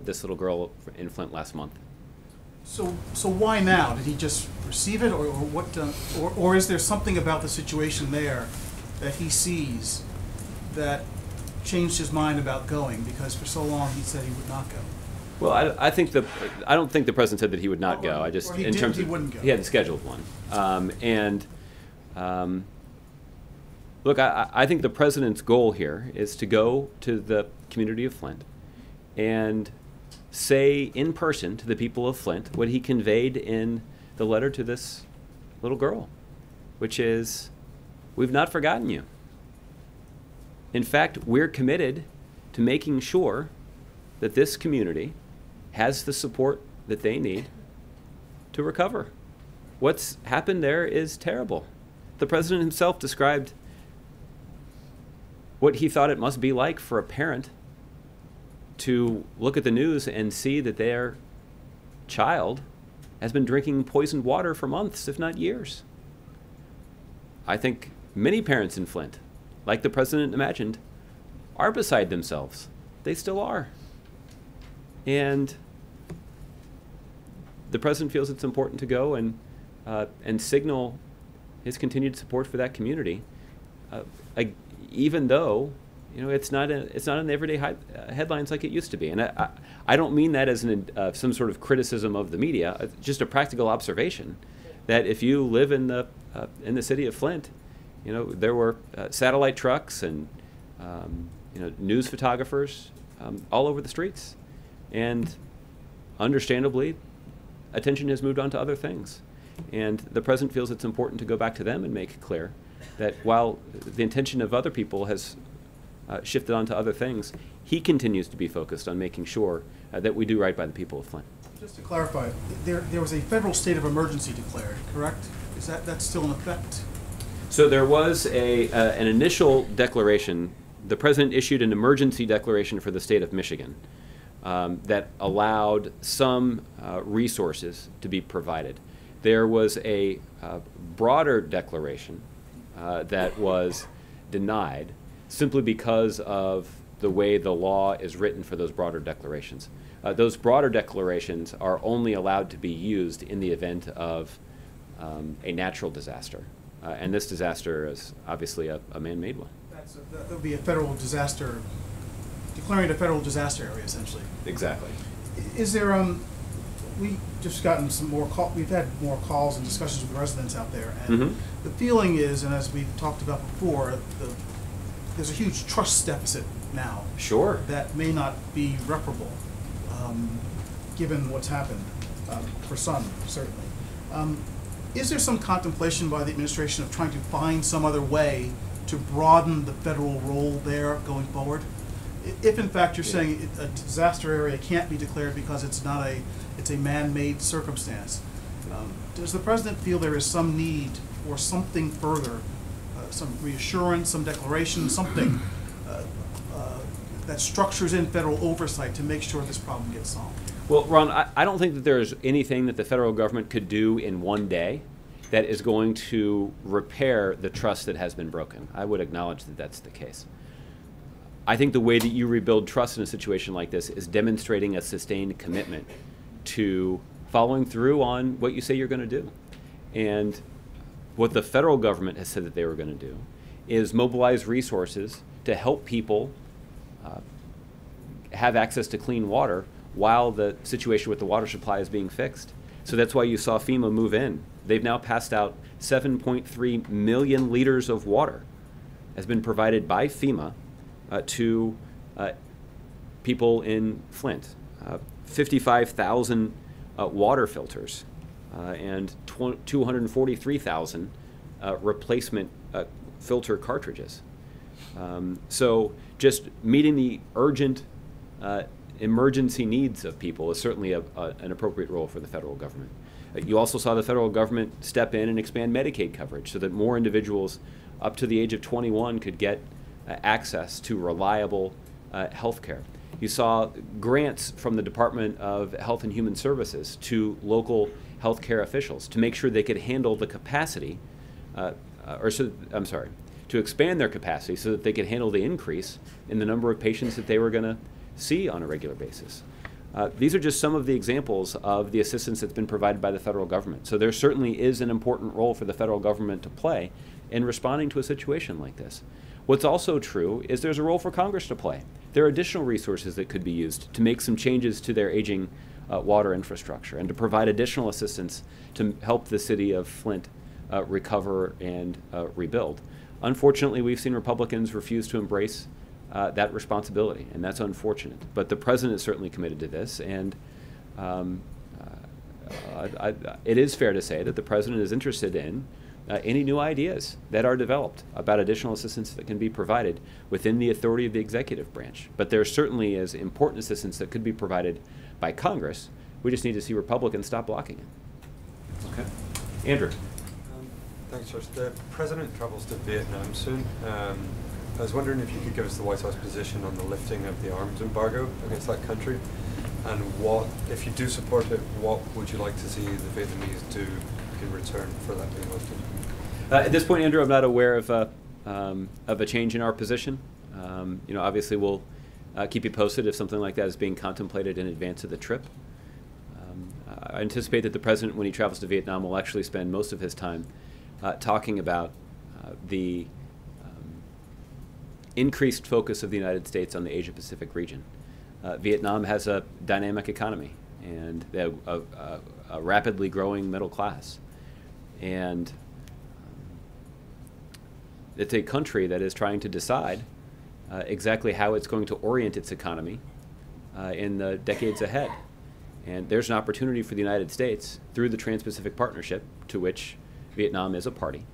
this little girl in Flint last month. So why now? Did he just receive it, or what? Or is there something about the situation there that he sees that changed his mind about going? Because for so long he said he would not go. Well, I don't think the president said that he would not go. I just, in terms of, he wouldn't go. He hadn't scheduled one. Look, I think the president's goal here is to go to the community of Flint and say in person to the people of Flint what he conveyed in the letter to this little girl, which is, we've not forgotten you. In fact, we're committed to making sure that this community has the support that they need to recover. What's happened there is terrible. The president himself described what he thought it must be like for a parent to look at the news and see that their child has been drinking poisoned water for months, if not years. I think many parents in Flint, like the president imagined, are beside themselves. They still are. And the president feels it's important to go and signal his continued support for that community, even though it's not in the everyday headlines like it used to be. And I don't mean that as some sort of criticism of the media. Just a practical observation that if you live in the city of Flint, there were satellite trucks and news photographers all over the streets, and understandably, attention has moved on to other things. And the president feels it's important to go back to them and make clear that while the intention of other people has shifted on to other things, he continues to be focused on making sure that we do right by the people of Flint. Just to clarify, there was a federal state of emergency declared, correct? Is that's still in effect? So there was an initial declaration. The president issued an emergency declaration for the state of Michigan that allowed some resources to be provided. there was a broader declaration that was denied simply because of the way the law is written for those broader declarations. Those broader declarations are only allowed to be used in the event of a natural disaster. And this disaster is obviously a man-made one. That would be a federal disaster, declaring it a federal disaster area, essentially. Exactly. Is there, we just gotten some more we've had more calls and discussions with residents out there, and the feeling is, and as we've talked about before, there's a huge trust deficit now. Sure. That may not be reparable, given what's happened, for some, certainly. Is there some contemplation by the administration of trying to find some other way to broaden the federal role there going forward? If in fact you're saying a disaster area can't be declared because it's a man-made circumstance, does the president feel there is some need for something further, some reassurance, some declaration, something that structures in federal oversight to make sure this problem gets solved? Well, Ron, I don't think that there's anything that the federal government could do in one day that is going to repair the trust that has been broken. I would acknowledge that that's the case. I think the way that you rebuild trust in a situation like this is demonstrating a sustained commitment to following through on what you say you're going to do. And what the federal government has said that they were going to do is mobilize resources to help people have access to clean water while the situation with the water supply is being fixed. So that's why you saw FEMA move in. They've now passed out 7.3 million liters of water has been provided by FEMA to people in Flint. 55,000 water filters and 243,000 replacement filter cartridges. So just meeting the urgent emergency needs of people is certainly an appropriate role for the federal government. You also saw the federal government step in and expand Medicaid coverage so that more individuals up to the age of 21 could get access to reliable health care. You saw grants from the Department of Health and Human Services to local healthcare officials to make sure they could handle the capacity, to expand their capacity so that they could handle the increase in the number of patients that they were going to see on a regular basis. These are just some of the examples of the assistance that's been provided by the federal government. So there certainly is an important role for the federal government to play in responding to a situation like this. What's also true is there's a role for Congress to play. There are additional resources that could be used to make some changes to their aging water infrastructure and to provide additional assistance to help the city of Flint recover and rebuild. Unfortunately, we've seen Republicans refuse to embrace that responsibility, and that's unfortunate. But the president is certainly committed to this, and it is fair to say that the president is interested in any new ideas that are developed about additional assistance that can be provided within the authority of the executive branch. But there certainly is important assistance that could be provided by Congress. We just need to see Republicans stop blocking it. Okay. Andrew. Thanks, Josh. The president travels to Vietnam soon. I was wondering if you could give us the White House position on the lifting of the arms embargo against that country, and what, if you do support it, what would you like to see the Vietnamese do in return for that being lifted? At this point, Andrew, I'm not aware of a change in our position. Obviously, we'll keep you posted if something like that is being contemplated in advance of the trip. I anticipate that the president, when he travels to Vietnam, will actually spend most of his time talking about the increased focus of the United States on the Asia-Pacific region. Vietnam has a dynamic economy and a rapidly growing middle class. And it's a country that is trying to decide exactly how it's going to orient its economy in the decades ahead. And there's an opportunity for the United States, through the Trans-Pacific Partnership, to which Vietnam is a party,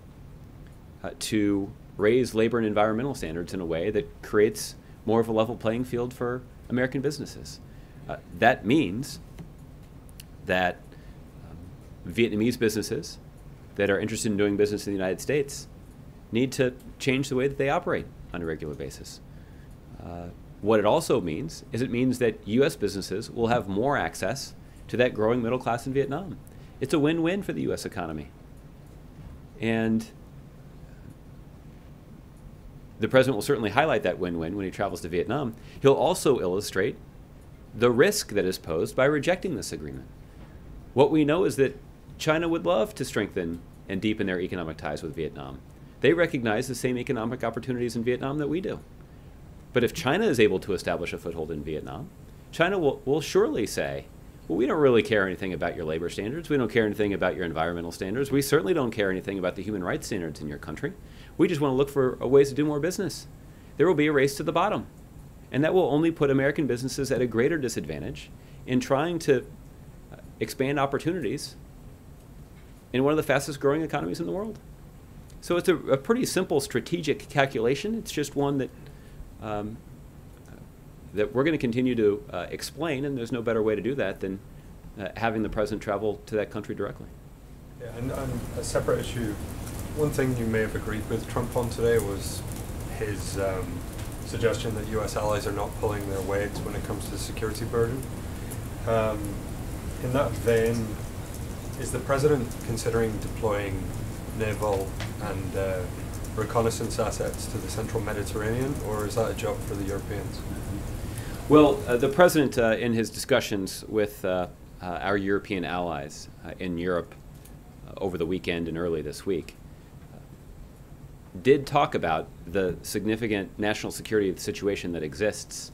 to raise labor and environmental standards in a way that creates more of a level playing field for American businesses. That means that Vietnamese businesses that are interested in doing business in the United States need to change the way that they operate on a regular basis. What it also means is it means that U.S. businesses will have more access to that growing middle class in Vietnam. it's a win-win for the U.S. economy. And the president will certainly highlight that win-win when he travels to Vietnam. He'll also illustrate the risk that is posed by rejecting this agreement. What we know is that China would love to strengthen and deepen their economic ties with Vietnam. They recognize the same economic opportunities in Vietnam that we do. But if China is able to establish a foothold in Vietnam, China will surely say, well, we don't really care anything about your labor standards. We don't care anything about your environmental standards. We certainly don't care anything about the human rights standards in your country. We just want to look for ways to do more business. There will be a race to the bottom. And that will only put American businesses at a greater disadvantage in trying to expand opportunities in one of the fastest growing economies in the world. So it's a pretty simple strategic calculation. It's just one that that we're going to continue to explain, and there's no better way to do that than having the president travel to that country directly. Yeah, and a separate issue, one thing you may have agreed with Trump on today was his suggestion that U.S. allies are not pulling their weight when it comes to the security burden. In that vein, is the president considering deploying naval and reconnaissance assets to the central Mediterranean, or is that a job for the Europeans? Well, the president, in his discussions with our European allies in Europe over the weekend and early this week, did talk about the significant national security situation that exists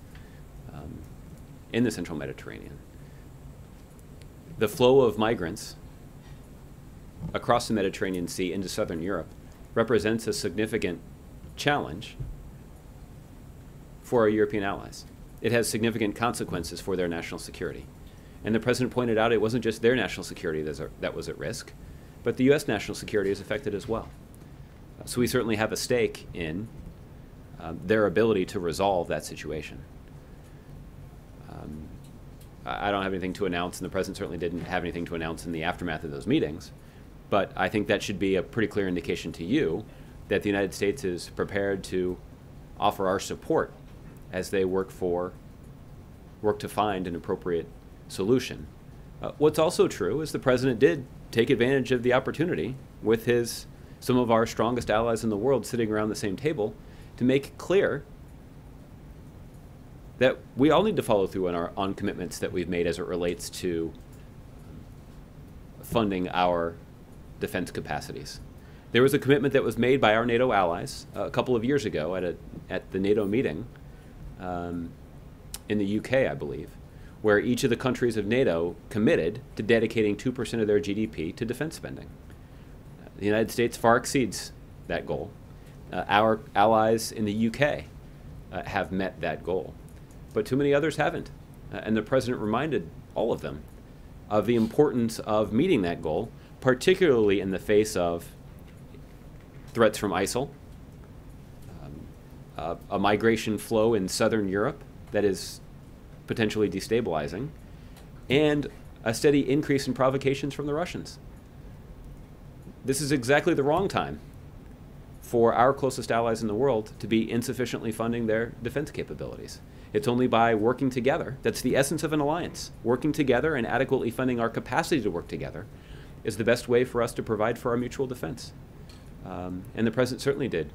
in the central Mediterranean. The flow of migrants across the Mediterranean Sea into southern Europe represents a significant challenge for our European allies. It has significant consequences for their national security. And the president pointed out it wasn't just their national security that was at risk, but the U.S. national security is affected as well. So we certainly have a stake in their ability to resolve that situation. I don't have anything to announce, and the president certainly didn't have anything to announce in the aftermath of those meetings, but I think that should be a pretty clear indication to you that the United States is prepared to offer our support as they work to find an appropriate solution. What's also true is the president did take advantage of the opportunity with some of our strongest allies in the world sitting around the same table to make clear that we all need to follow through on commitments that we've made as it relates to funding our defense capacities. There was a commitment that was made by our NATO allies a couple of years ago at the NATO meeting in the UK, I believe, where each of the countries of NATO committed to dedicating 2% of their GDP to defense spending. The United States far exceeds that goal. Our allies in the UK have met that goal, but too many others haven't. And the president reminded all of them of the importance of meeting that goal, particularly in the face of threats from ISIL, a migration flow in southern Europe that is potentially destabilizing, and a steady increase in provocations from the Russians. This is exactly the wrong time for our closest allies in the world to be insufficiently funding their defense capabilities. It's only by working together, that's the essence of an alliance. Working together and adequately funding our capacity to work together is the best way for us to provide for our mutual defense. And the president certainly did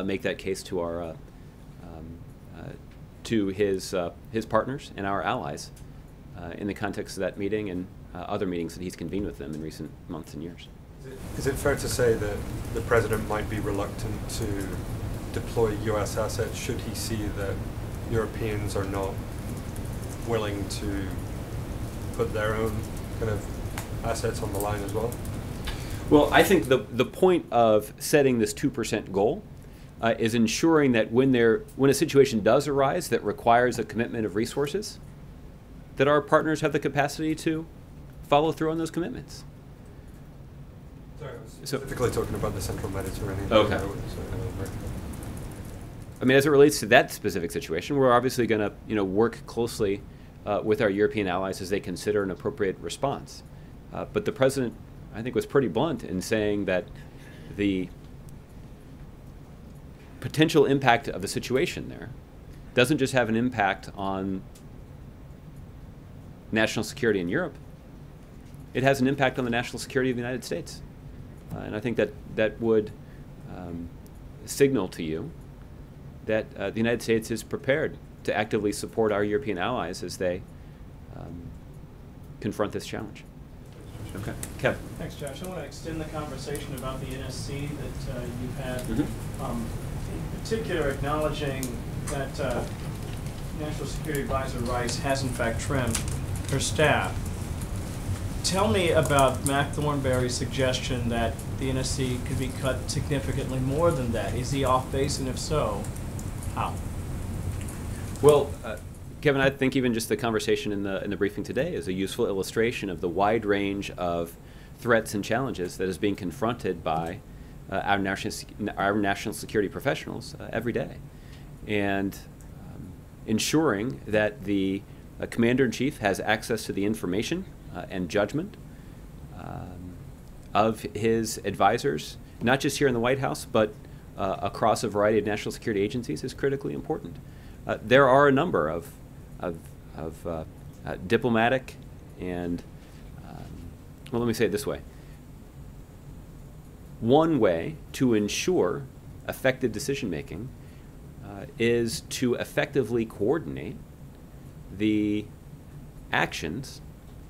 make that case to our to his partners and our allies in the context of that meeting and other meetings that he's convened with them in recent months and years. Is it fair to say that the president might be reluctant to deploy U.S. assets should he see that Europeans are not willing to put their own kind of assets on the line as well? Well, I think the point of setting this 2% goal is ensuring that when a situation does arise that requires a commitment of resources, that our partners have the capacity to follow through on those commitments. Sorry, I was specifically talking about the central Mediterranean. Okay. I mean, as it relates to that specific situation, we're obviously going to work closely with our European allies as they consider an appropriate response. But the president, I think, was pretty blunt in saying that the potential impact of the situation there doesn't just have an impact on national security in Europe, it has an impact on the national security of the United States. And I think that would signal to you that the United States is prepared to actively support our European allies as they confront this challenge. Okay, Kev. Thanks, Josh. I want to extend the conversation about the NSC that you've had. In particular, acknowledging that National Security Advisor Rice has in fact trimmed her staff. Tell me about Mac Thornberry's suggestion that the NSC could be cut significantly more than that. Is he off base, and if so, how? Well, Kevin, I think even just the conversation in the briefing today is a useful illustration of the wide range of threats and challenges that is being confronted by our national security professionals every day, and ensuring that the Commander-in-Chief has access to the information and judgment of his advisors, not just here in the White House, but across a variety of national security agencies, is critically important. There are a number of diplomatic and, well, let me say it this way. One way to ensure effective decision-making is to effectively coordinate the actions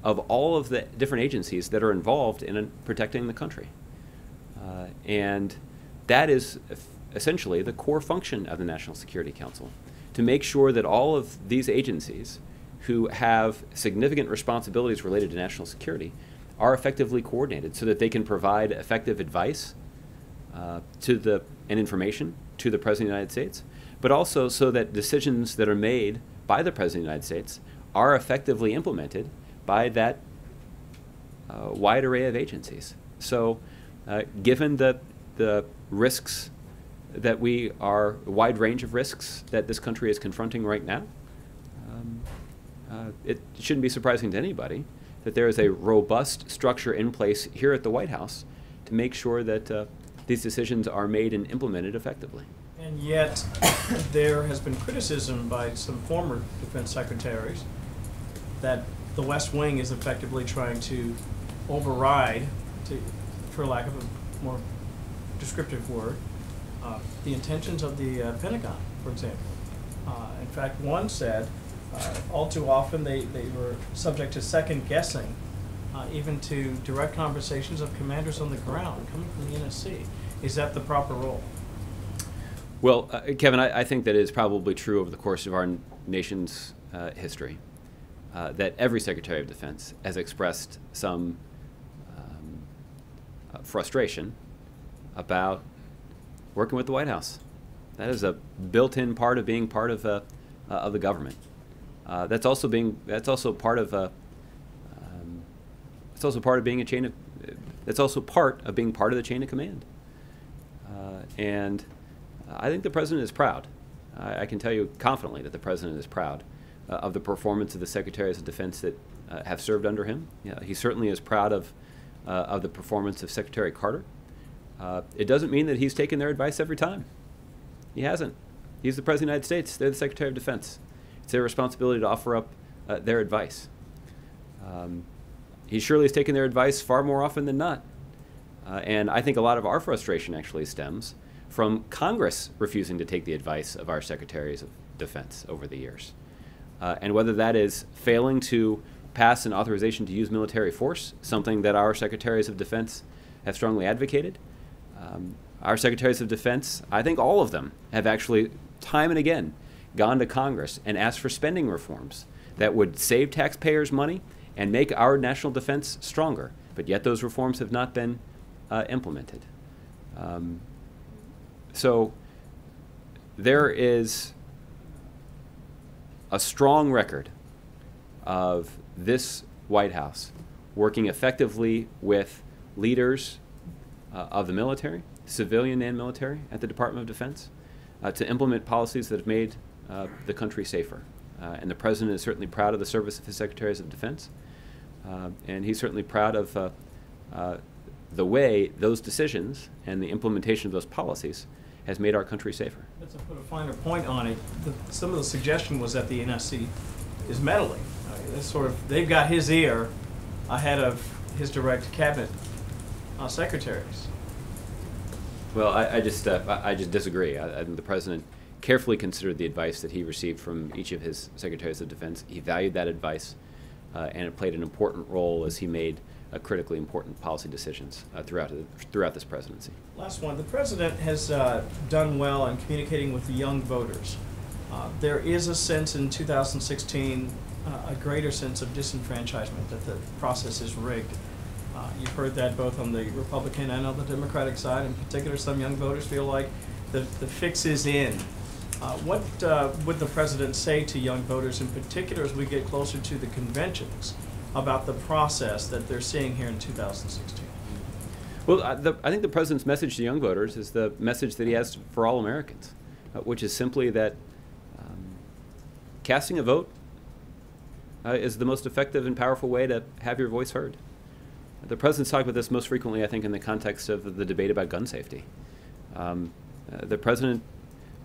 of all of the different agencies that are involved in protecting the country. And that is essentially the core function of the National Security Council, to make sure that all of these agencies who have significant responsibilities related to national security are effectively coordinated so that they can provide effective advice and information to the President of the United States, but also so that decisions that are made by the President of the United States are effectively implemented by that wide array of agencies. So given the risks that wide range of risks that this country is confronting right now, it shouldn't be surprising to anybody that there is a robust structure in place here at the White House to make sure that these decisions are made and implemented effectively. And yet, there has been criticism by some former defense secretaries that the West Wing is effectively trying to override, for lack of a more descriptive word, the intentions of the Pentagon, for example. In fact, one said all too often they were subject to second guessing, even to direct conversations of commanders on the ground coming from the NSC. Is that the proper role? Well, Kevin, I think that it is probably true over the course of our nation's history that every Secretary of Defense has expressed some frustration about working with the White House. That is a built-in part of being part of the government. That's also part of being part of the chain of command. And I think the President is proud. I can tell you confidently that the President is proud of the performance of the Secretaries of Defense that have served under him. He certainly is proud of the performance of Secretary Carter. It doesn't mean that he's taken their advice every time. He hasn't. He's the President of the United States. They're the Secretary of Defense. It's their responsibility to offer up their advice. He surely has taken their advice far more often than not. And I think a lot of our frustration actually stems from Congress refusing to take the advice of our Secretaries of Defense over the years. And whether that is failing to pass an authorization to use military force, something that our Secretaries of Defense have strongly advocated. Our Secretaries of Defense, I think all of them, have actually time and again gone to Congress and asked for spending reforms that would save taxpayers money and make our national defense stronger. But yet those reforms have not been implemented. So there is a strong record of this White House working effectively with leaders of the military, civilian and military, at the Department of Defense to implement policies that have made the country safer. And the President is certainly proud of the service of his Secretaries of Defense. And he's certainly proud of the way those decisions and the implementation of those policies has made our country safer. Let's put a finer point on it. Some of the suggestion was that the NSC is meddling. They've got his ear ahead of his direct cabinet secretaries. Well, I just disagree. I think the president carefully considered the advice that he received from each of his secretaries of defense. He valued that advice, and it played an important role as he made critically important policy decisions throughout this presidency. Last one. The president has done well in communicating with the young voters. There is a sense in 2016, a greater sense of disenfranchisement, that the process is rigged. You've heard that both on the Republican and on the Democratic side. In particular, some young voters feel like the fix is in. What would the president say to young voters in particular as we get closer to the conventions about the process that they're seeing here in 2016? Well, I think the president's message to young voters is the message that he has for all Americans, which is simply that casting a vote is the most effective and powerful way to have your voice heard. The president's talked about this most frequently, I think, in the context of the debate about gun safety. The president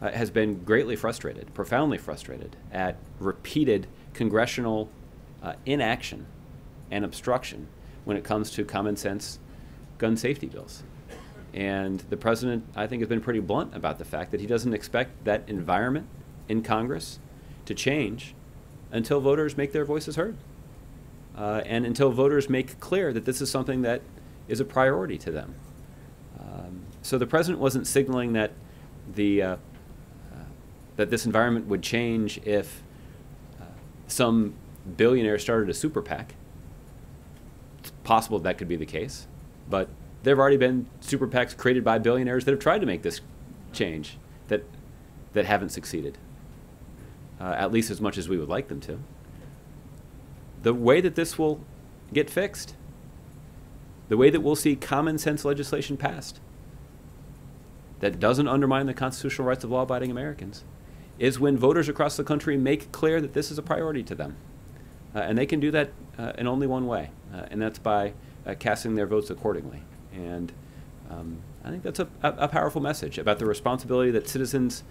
has been greatly frustrated, profoundly frustrated, at repeated congressional inaction and obstruction when it comes to common sense gun safety bills. And the president, I think, has been pretty blunt about the fact that he doesn't expect that environment in Congress to change until voters make their voices heard. And until voters make clear that this is something that is a priority to them. So the president wasn't signaling that that this environment would change if some billionaire started a super PAC. It's possible that could be the case, but there have already been super PACs created by billionaires that have tried to make this change that haven't succeeded, at least as much as we would like them to. The way that this will get fixed, the way that we'll see common sense legislation passed that doesn't undermine the constitutional rights of law-abiding Americans, is when voters across the country make clear that this is a priority to them. And they can do that in only one way, and that's by casting their votes accordingly. And I think that's a powerful message about the responsibility that citizens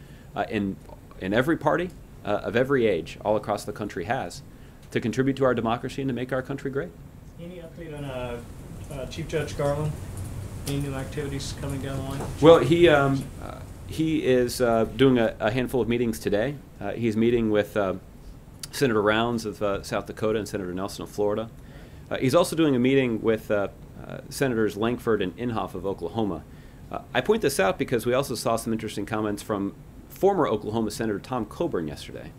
in every party, of every age, all across the country has to contribute to our democracy and to make our country great. Any update on Chief Judge Garland? Any new activities coming down the line? Well, he is doing a handful of meetings today. He's meeting with Senator Rounds of South Dakota and Senator Nelson of Florida. He's also doing a meeting with Senators Lankford and Inhofe of Oklahoma. I point this out because we also saw some interesting comments from former Oklahoma Senator Tom Coburn yesterday,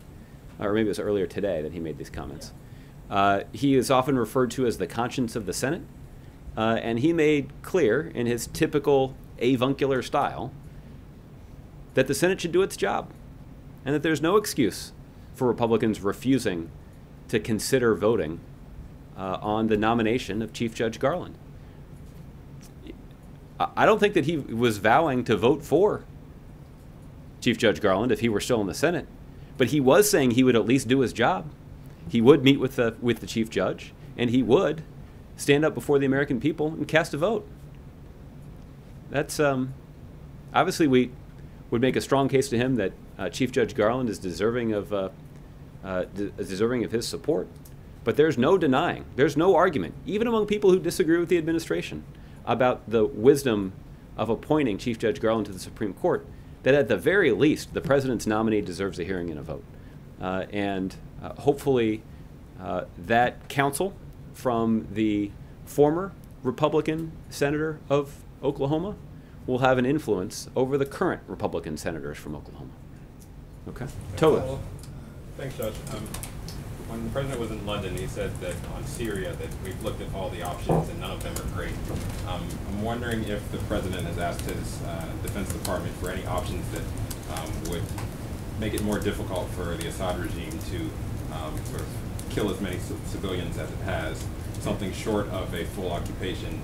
or maybe it was earlier today that he made these comments. He is often referred to as the conscience of the Senate, and he made clear in his typical avuncular style that the Senate should do its job and that there's no excuse for Republicans refusing to consider voting on the nomination of Chief Judge Garland. I don't think that he was vowing to vote for Chief Judge Garland if he were still in the Senate, but he was saying he would at least do his job. He would meet with the Chief Judge, and he would stand up before the American people and cast a vote. That's obviously we would make a strong case to him that Chief Judge Garland is deserving of his support. But there's no denying, there's no argument, even among people who disagree with the administration, about the wisdom of appointing Chief Judge Garland to the Supreme Court, that at the very least, the president's nominee deserves a hearing and a vote. Hopefully that counsel from the former Republican senator of Oklahoma will have an influence over the current Republican senators from Oklahoma. Okay? Tola. Thanks, Judge. When the president was in London, he said that on Syria that we've looked at all the options and none of them are great. I'm wondering if the president has asked his Defense Department for any options that would make it more difficult for the Assad regime to sort of kill as many civilians as it has, something short of a full occupation,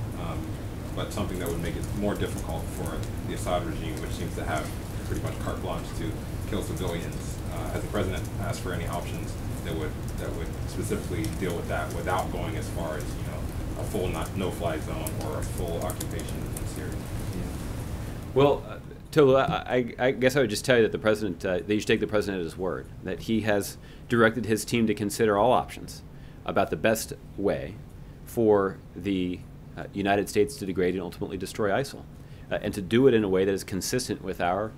but something that would make it more difficult for the Assad regime, which seems to have pretty much carte blanche to kill civilians. Has the president asked for any options that would specifically deal with that without going as far as, a full no-fly zone or a full occupation in Syria? Well, Tola, I guess I would just tell you that the president, that you should take the president at his word, that he has directed his team to consider all options about the best way for the United States to degrade and ultimately destroy ISIL, and to do it in a way that is consistent with our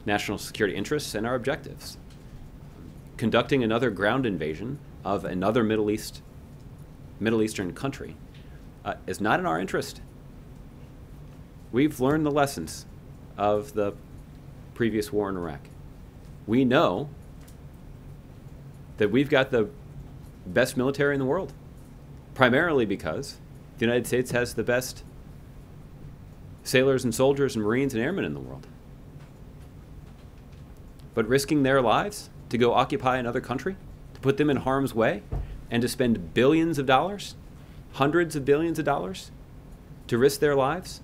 national security interests and our objectives. Conducting another ground invasion of another Middle Eastern country is not in our interest. We've learned the lessons of the previous war in Iraq. We know that we've got the best military in the world, primarily because the United States has the best sailors and soldiers and Marines and airmen in the world. But risking their lives to go occupy another country, to put them in harm's way, and to spend billions of dollars, hundreds of billions of dollars, to risk their lives,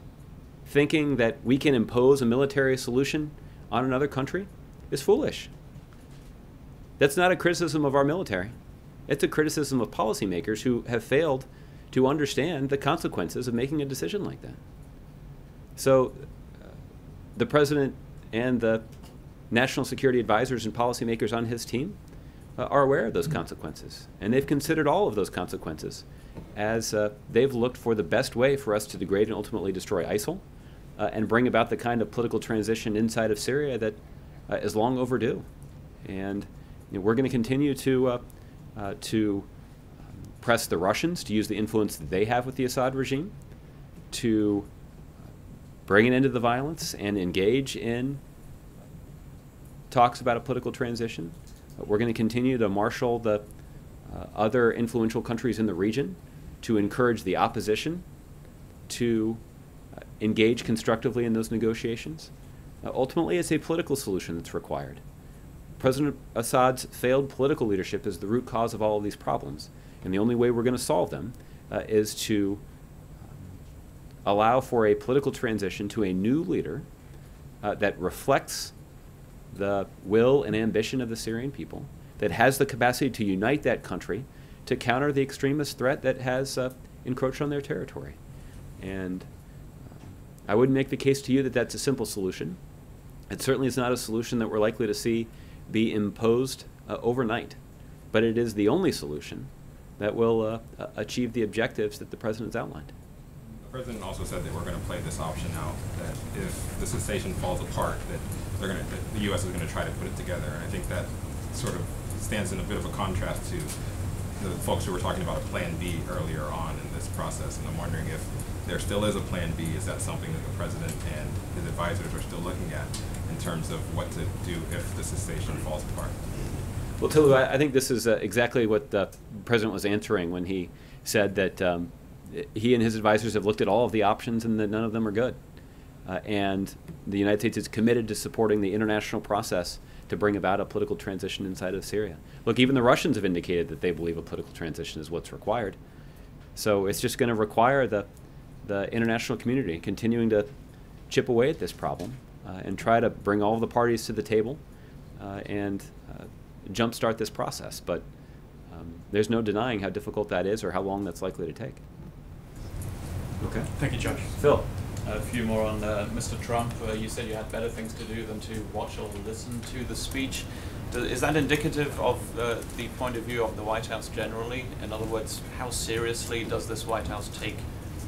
thinking that we can impose a military solution on another country, is foolish. That's not a criticism of our military. It's a criticism of policymakers who have failed to understand the consequences of making a decision like that. So the president and the national security advisors and policymakers on his team are aware of those consequences. And they've considered all of those consequences as they've looked for the best way for us to degrade and ultimately destroy ISIL and bring about the kind of political transition inside of Syria that is long overdue. And we're going to continue to press the Russians to use the influence that they have with the Assad regime to bring an end to the violence and engage in talks about a political transition. We're going to continue to marshal the other influential countries in the region to encourage the opposition to engage constructively in those negotiations. Ultimately, it's a political solution that's required. President Assad's failed political leadership is the root cause of all of these problems. And the only way we're going to solve them is to allow for a political transition to a new leader that reflects the will and ambition of the Syrian people, that has the capacity to unite that country to counter the extremist threat that has encroached on their territory. And I wouldn't make the case to you that that's a simple solution. It certainly is not a solution that we're likely to see be imposed overnight, but it is the only solution that will achieve the objectives that the President's outlined. The President also said that we're going to play this option out, that if the cessation falls apart, that the U.S. is going to try to put it together. And I think that sort of stands in a bit of a contrast to the folks who were talking about a plan B earlier on in this process. And I'm wondering if there still is a plan B. Is that something that the President and his advisors are still looking at in terms of what to do if the cessation falls apart? Well, Tulu, I think this is exactly what the President was answering when he said that he and his advisors have looked at all of the options and that none of them are good. And the United States is committed to supporting the international process to bring about a political transition inside of Syria. Look, even the Russians have indicated that they believe a political transition is what's required. So it's just going to require the international community continuing to chip away at this problem and try to bring all of the parties to the table and jumpstart this process. But there's no denying how difficult that is or how long that's likely to take. Okay. Thank you, Judge. Phil. A few more on Mr. Trump. You said you had better things to do than to watch or listen to the speech. Is that indicative of the point of view of the White House generally? In other words, how seriously does this White House take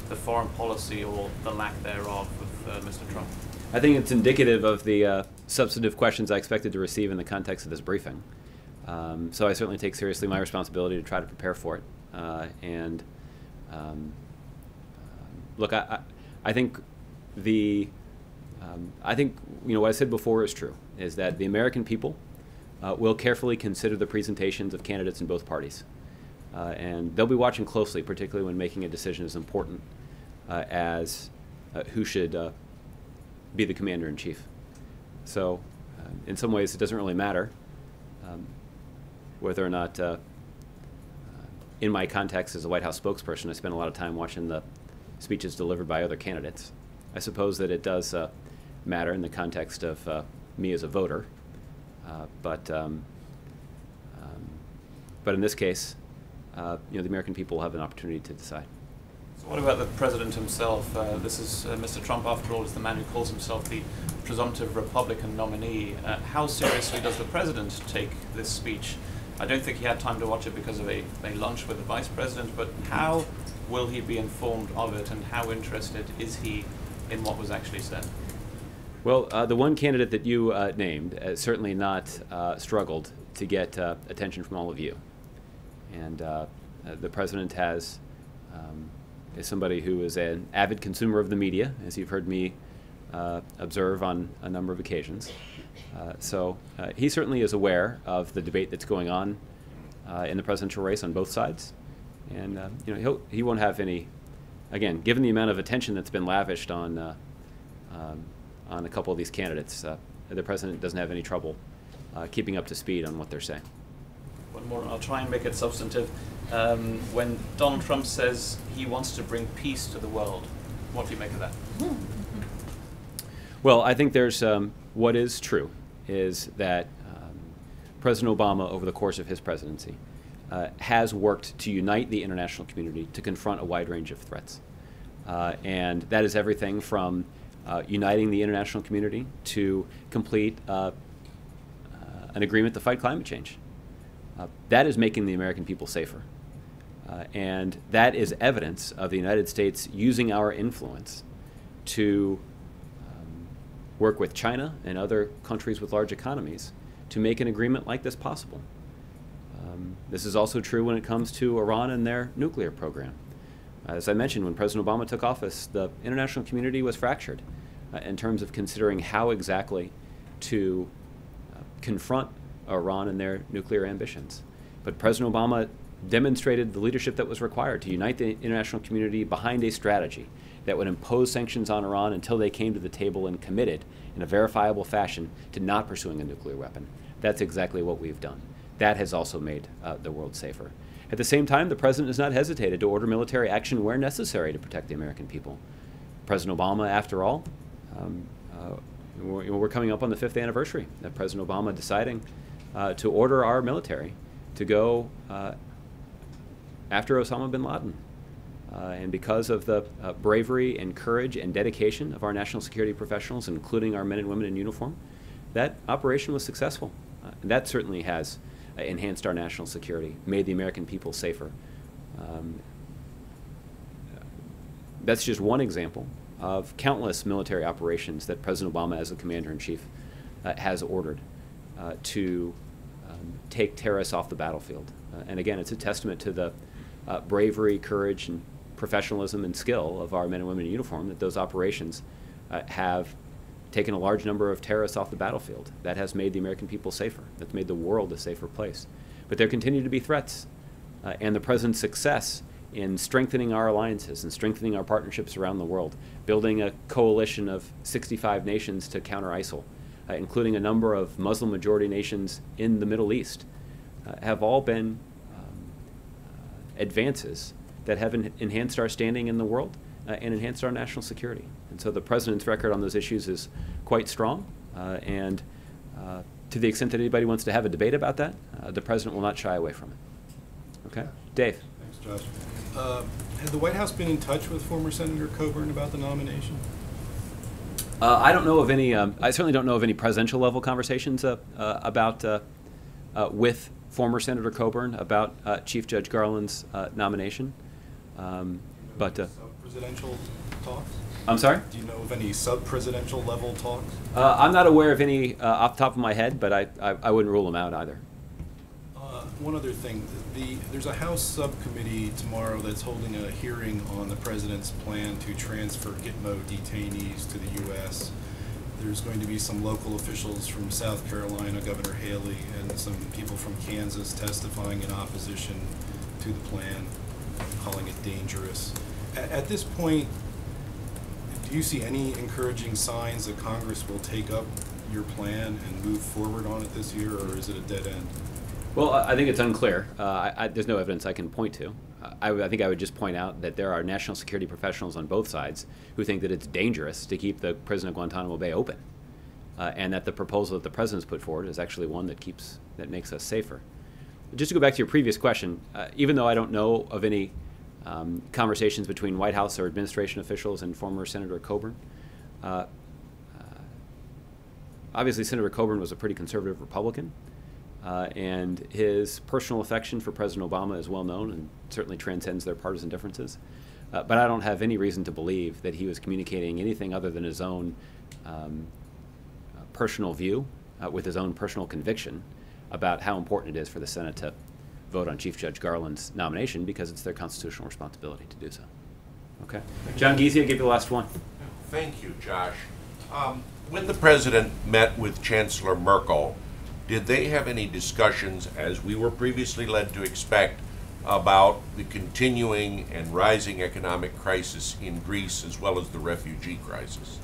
the foreign policy or the lack thereof of Mr. Trump? I think it's indicative of the substantive questions I expected to receive in the context of this briefing. So I certainly take seriously my responsibility to try to prepare for it. Look, I think what I said before is true, is that the American people will carefully consider the presentations of candidates in both parties. And they'll be watching closely, particularly when making a decision as important as who should be the commander-in-chief. So in some ways, it doesn't really matter whether or not, in my context as a White House spokesperson, I spend a lot of time watching the speeches delivered by other candidates. I suppose that it does matter in the context of me as a voter, but in this case, the American people will have an opportunity to decide. So what about the President himself? This is Mr. Trump, after all, is the man who calls himself the presumptive Republican nominee. How seriously does the President take this speech? I don't think he had time to watch it because of a lunch with the vice president, but how will he be informed of it, and how interested is he in what was actually said? Well, the one candidate that you named certainly not struggled to get attention from all of you. And the president is somebody who is an avid consumer of the media, as you've heard me observe on a number of occasions. So he certainly is aware of the debate that's going on in the presidential race on both sides. And he won't have any, again, given the amount of attention that's been lavished on a couple of these candidates, the president doesn't have any trouble keeping up to speed on what they're saying. One more, I'll try and make it substantive. When Donald Trump says he wants to bring peace to the world, what do you make of that? Well, I think there's what is true is that President Obama, over the course of his presidency, has worked to unite the international community to confront a wide range of threats. And that is everything from uniting the international community to complete an agreement to fight climate change. That is making the American people safer. And that is evidence of the United States using our influence to work with China and other countries with large economies to make an agreement like this possible. This is also true when it comes to Iran and their nuclear program. As I mentioned, when President Obama took office, the international community was fractured in terms of considering how exactly to confront Iran and their nuclear ambitions. But President Obama demonstrated the leadership that was required to unite the international community behind a strategy that would impose sanctions on Iran until they came to the table and committed in a verifiable fashion to not pursuing a nuclear weapon. That's exactly what we've done. That has also made the world safer. At the same time, the president has not hesitated to order military action where necessary to protect the American people. President Obama, after all, we're coming up on the 5th anniversary of President Obama deciding to order our military to go after Osama bin Laden. And because of the bravery and courage and dedication of our national security professionals, including our men and women in uniform, that operation was successful. And that certainly has enhanced our national security, made the American people safer. That's just one example of countless military operations that President Obama, as the commander-in-chief, has ordered to take terrorists off the battlefield. And again, it's a testament to the bravery, courage, and professionalism and skill of our men and women in uniform that those operations have taken a large number of terrorists off the battlefield. That has made the American people safer. That's made the world a safer place. But there continue to be threats. And the president's success in strengthening our alliances and strengthening our partnerships around the world, building a coalition of 65 nations to counter ISIL, including a number of Muslim-majority nations in the Middle East, have all been advances that have enhanced our standing in the world and enhanced our national security. And so the president's record on those issues is quite strong. And to the extent that anybody wants to have a debate about that, the president will not shy away from it. Okay? Dave. Thanks, Josh. Had the White House been in touch with former Senator Coburn about the nomination? I don't know of any, I certainly don't know of any presidential level conversations about with former Senator Coburn about Chief Judge Garland's nomination. Sub-presidential talks? I'm sorry? Do you know of any sub-presidential level talks? I'm not aware of any off the top of my head, but I wouldn't rule them out either. One other thing, there's a House subcommittee tomorrow that's holding a hearing on the president's plan to transfer Gitmo detainees to the U.S. There's going to be some local officials from South Carolina, Governor Haley, and some people from Kansas testifying in opposition to the plan, calling it dangerous. At this point, do you see any encouraging signs that Congress will take up your plan and move forward on it this year, or is it a dead end? Well, I think it's unclear. There's no evidence I can point to. I think I would just point out that there are national security professionals on both sides who think that it's dangerous to keep the prison of Guantanamo Bay open, and that the proposal that the president's put forward is actually one that makes us safer. Just to go back to your previous question, even though I don't know of any conversations between White House or administration officials and former Senator Coburn, obviously Senator Coburn was a pretty conservative Republican. and his personal affection for President Obama is well known and certainly transcends their partisan differences. But I don't have any reason to believe that he was communicating anything other than his own personal view, with his own personal conviction about how important it is for the Senate to vote on Chief Judge Garland's nomination, because it's their constitutional responsibility to do so. Okay. John Giese, I'll give you the last one. Thank you, Josh. When the president met with Chancellor Merkel, did they have any discussions, as we were previously led to expect, about the continuing and rising economic crisis in Greece as well as the refugee crisis?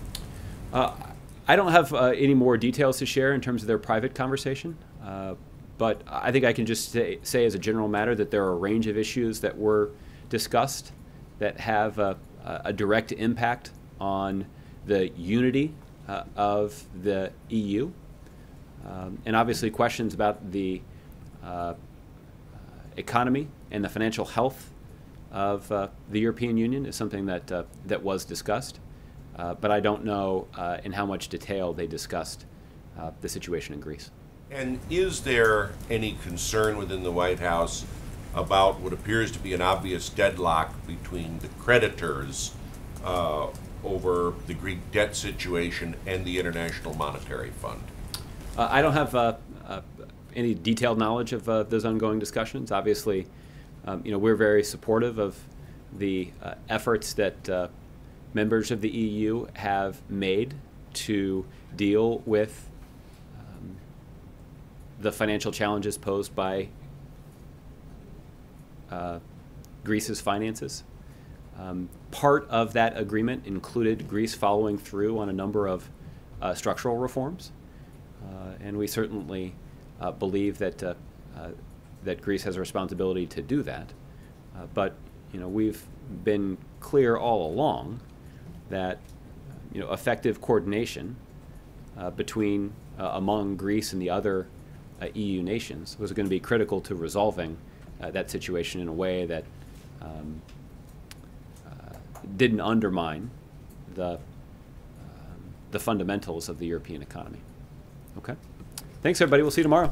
I don't have any more details to share in terms of their private conversation, but I think I can just say as a general matter that there are a range of issues that were discussed that have a direct impact on the unity of the EU. And obviously questions about the economy and the financial health of the European Union is something that, that was discussed. But I don't know in how much detail they discussed the situation in Greece. And is there any concern within the White House about what appears to be an obvious deadlock between the creditors over the Greek debt situation and the International Monetary Fund? I don't have any detailed knowledge of those ongoing discussions. Obviously, you know, we're very supportive of the efforts that members of the EU have made to deal with the financial challenges posed by Greece's finances. Part of that agreement included Greece following through on a number of structural reforms, and we certainly believe that that Greece has a responsibility to do that. But you know, we've been clear all along that you know, effective coordination between among Greece and the other EU nations was going to be critical to resolving that situation in a way that didn't undermine the fundamentals of the European economy. Okay. Thanks, everybody. We'll see you tomorrow.